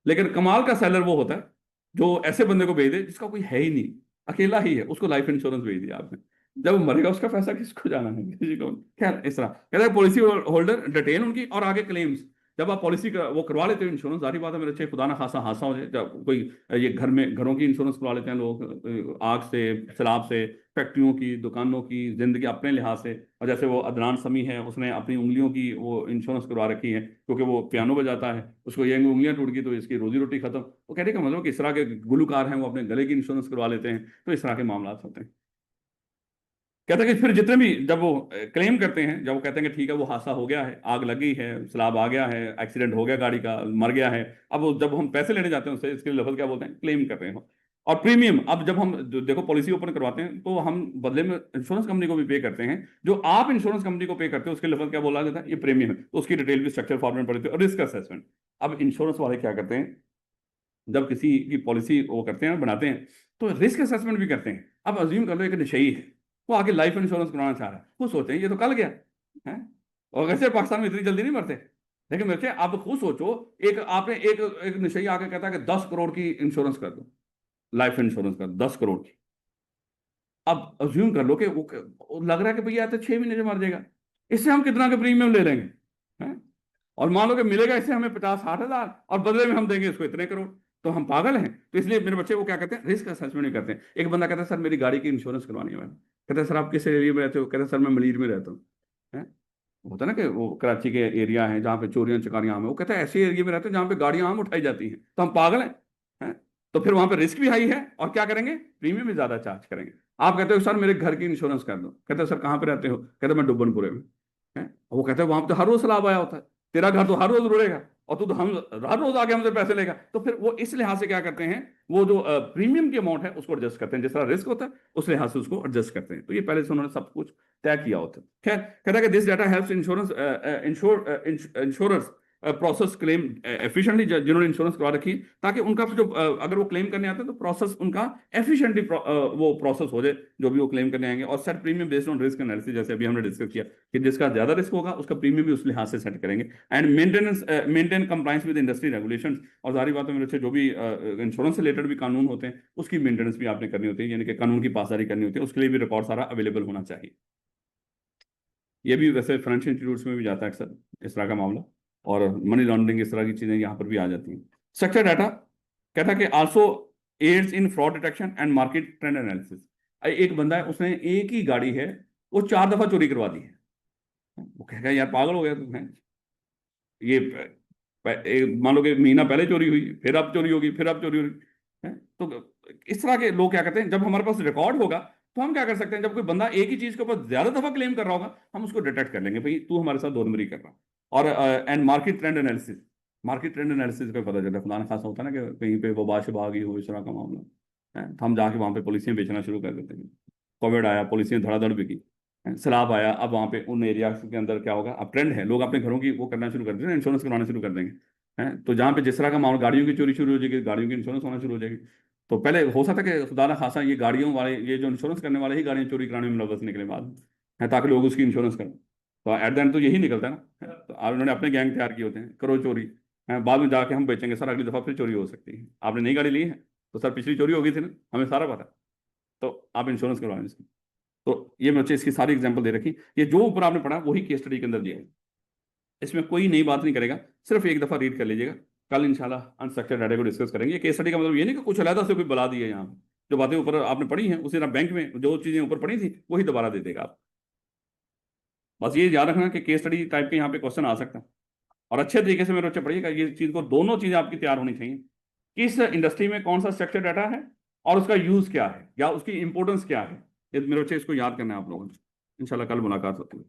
लेकिन कमाल का सेलर वो होता है जो ऐसे बंदे को भेज दे जिसका कोई है ही नहीं, अकेला ही है, उसको लाइफ इंश्योरेंस भेज दिया आपने। जब वो मरेगा उसका पैसा किसको जाना है, किसी को नहीं। खैर इस तरह कहता है पॉलिसी होल्डर डिटेल उनकी और आगे क्लेम्स। जब आप पॉलिसी का वो करवा लेते हो इंश्योरेंस, जारी बात है मेरे अच्छे खुदा ना खासा हादसा हो जाए, जब कोई ये घर में घरों की इंश्योरेंस करवा लेते हैं लोग, आग से, सैलाब से, फैक्ट्रियों की, दुकानों की, जिंदगी अपने लिहाज से। और जैसे वो अदनान समी है, उसने अपनी उंगलियों की वो इंश्योरेंस करवा रखी है क्योंकि वो पियानो बजाता है, उसको ये उंगलियां टूट गई तो इसकी रोजी रोटी खत्म। वो कहने का मतलब कि इस तरह के गुलकार हैं वो अपने गले की इंश्योरेंस करवा लेते हैं। तो इस तरह के मामला होते हैं। कहते हैं कि फिर जितने भी जब वो क्लेम करते हैं, जब वो कहते हैं कि ठीक है वो हादसा हो गया है, आग लगी है, सैलाब आ गया है, एक्सीडेंट हो गया गाड़ी का, मर गया है, अब वो जब हम पैसे लेने जाते हैं उससे, इसके लफ्ज क्या बोलते हैं, क्लेम करते हैं। और प्रीमियम, अब जब हम देखो पॉलिसी ओपन करवाते हैं तो हम बदले में इंश्योरेंस कंपनी को भी पे करते हैं। जो आप इंश्योरेंस कंपनी को पे करते हो उसके लफ्ज क्या बोला जाता है, ये प्रीमियम है। तो उसकी डिटेल भी स्ट्रक्चर फॉर्मेट पड़ती है। और रिस्क असेसमेंट, अब इंश्योरेंस वाले क्या करते हैं, जब किसी की पॉलिसी वो करते हैं बनाते हैं तो रिस्क असेसमेंट भी करते हैं। अब अज्यूम कर लो एक नशई है, वो आगे लाइफ इंश्योरेंस कराना चाह रहा है, वो सोचते हैं ये तो कल गया है। और वैसे पाकिस्तान में इतनी जल्दी नहीं मरते। लेकिन मेरे आप खुद सोचो, एक आपने एक एक नशई आके कहता है कि 10 करोड़ की इंश्योरेंस कर दो, लाइफ इंश्योरेंस कर 10 करोड़ की। अब अज्यूम कर लो कि वो लग रहा है कि भैया तो 6 महीने में मर जाएगा, इससे हम कितना का प्रीमियम ले लेंगे हैं। और मान लो कि मिलेगा इससे हमें 50-60 हजार और बदले में हम देंगे इसको इतने करोड़। तो हम पागल हैं। तो इसलिए मेरे बच्चे वो क्या करते हैं, रिस्क असेसमेंट नहीं करते हैं। एक बंदा कहता है सर मेरी गाड़ी की इंश्योरेंस करवानी है मैंने। कहता है सर आप किस एरिया में रहते हो, कहता है सर मैं मलीर में रहता हूँ हैं। होता है ना कि वो कराची के एरिया है जहाँ पे चोरियां चकारियां आम है, वो कहता है ऐसे एरिया में रहते हैं जहाँ पे गाड़ियां आम उठाई जाती हैं, तो हम पागल हैं। तो फिर वहां पे रिस्क भी हाई है और क्या करेंगे, प्रीमियम भी ज्यादा चार्ज करेंगे। आप कहते हो सर मेरे घर की इंश्योरेंस कर दो, कहते हैं सर कहाँ पे रहते हो, कहते हैं मैं डुबनपुरे में है। वो कहते हैं वहां पे तो हर रोज सैलाब आया होता है, तेरा घर तो हर रोज रुड़ेगा और तू तो हम हर रोज आके हमसे पैसे लेगा। तो फिर वो इस लिहाज से क्या करते हैं, वो जो प्रीमियम की अमाउंट है उसको एडजस्ट करते हैं, जिस तरह रिस्क होता है उस लिहाज से उसको एडजस्ट करते हैं। तो ये पहले से उन्होंने सब कुछ तय किया होता है। खैर कहता है कि this data helps insurance process claim efficiently, जिन्होंने इंश्योरेंस करवा रखी, ताकि उनका जो अगर वो क्लेम करने आते हैं तो प्रोसेस उनका एफिशिएंटली वो प्रोसेस हो जाए जो भी वो क्लेम करने आएंगे। और set premium based on risk analysis, जैसे अभी हमने डिस्कस किया कि जिसका ज्यादा रिस्क होगा उसका प्रीमियम भी उस लिहाज से सेट करेंगे। And maintain compliance with industry regulations. और सारी बातों में अच्छे जो भी इंश्योरेंस से रिलेटेड भी कानून होते हैं उसकी मेंटेनेंस भी आपने करनी होती है, यानी कि कानून की पासदारी करनी होती है, उसके लिए भी रिकॉर्ड सारा अवेलेबल होना चाहिए। ये भी वैसे फाइनेंशियल इंस्टीट्यूट्स में भी जाता है अक्सर इस तरह का मामला, और मनी लॉन्ड्रिंग इस तरह की चीजें यहाँ पर भी आ जाती हैं। स्ट्रक्चर डाटा कहता है कि also aids in fraud detection and market trend analysis. एक बंदा है उसने एक ही गाड़ी है वो 4 दफा चोरी करवा दी है। वो कहेगा यार पागल हो गया तुम है। ये मान लो कि महीना पहले चोरी हुई, फिर अब चोरी होगी, फिर अब चोरी होगी है। तो इस तरह के लोग क्या करते हैं, जब हमारे पास रिकॉर्ड होगा तो हम क्या कर सकते हैं, जब कोई बंदा एक ही चीज के ऊपर ज्यादा दफा क्लेम कर रहा होगा हम उसको डिटेक्ट कर लेंगे भाई तू हमारे साथ दो नंबरी कर रहा। और and market trend analysis, market trend analysis का पता चलता है, खुदा न खासा होता है ना कि कहीं पे वबा शबा आ गई हो, इस तरह का मामला है, तो हम जाके वहां पे पॉलिसियां बेचना शुरू कर देते हैं। कोविड आया, पॉलिसियां धड़ाधड़ बिकी, सैलाब आया, अब वहाँ पे उन एरिया के अंदर क्या होगा, अब ट्रेंड है, लोग अपने घरों की वो करना शुरू कर देंगे, इंश्योरेंस करवाना शुरू कर देंगे। हैं, तो जहाँ पे जिस तरह का माहौल, गाड़ियों की चोरी शुरू हो जाएगी, गाड़ियों की इंश्योरेंस होना शुरू हो जाएगी। तो पहले हो सकता है कि खुदा ना खासा ये गाड़ियों वाले, ये जो इंश्योरेंस करने वाले ही गाड़ियाँ चोरी कराने में मुलव्वस निकले बाद में, है, ताकि लोग उसकी इंश्योरेंस करें। तो एट द एंड तो यही निकलता है ना, है? तो आप उन्होंने अपने गैंग तैयार किए होते हैं, करो चोरी, है, बाद में जाके हम बेचेंगे सर, अगली दफा फिर चोरी हो सकती है। आपने नई गाड़ी ली है तो सर पिछली चोरी हो गई थी ना, हमें सारा पता है, तो आप इंश्योरेंस करवाएं इसकी। तो ये बच्चे इसकी सारी एग्जांपल दे रखी, ये जो ऊपर आपने पढ़ा वही केस स्टडी के अंदर दिया है, इसमें कोई नई बात नहीं करेगा, सिर्फ एक दफा रीड कर लीजिएगा। कल इंशाल्लाह अनस्ट्रक्चर्ड डाटा को डिस्कस करेंगे। केस स्टडी का मतलब ये नहीं कि कुछ अलग से कोई बता दिया यहाँ पे, जो बातें ऊपर आपने पढ़ी हैं उसी तरह बैंक में जो चीजें ऊपर पढ़ी थी वही दोबारा दे देगा आप। बस ये याद रखना कि केस स्टडी टाइप के यहाँ पे क्वेश्चन आ सकता है। और अच्छे तरीके से मेरे बच्चे पढ़िएगा, ये चीज को, दोनों चीजें आपकी तैयार होनी चाहिए, किस इंडस्ट्री में कौन सा स्ट्रक्चर डाटा है और उसका यूज क्या है या उसकी इंपॉर्टेंस क्या है। ये मेरे बच्चे इसको याद करना है आप लोगों ने। इंशाल्लाह कल मुलाकात होती है।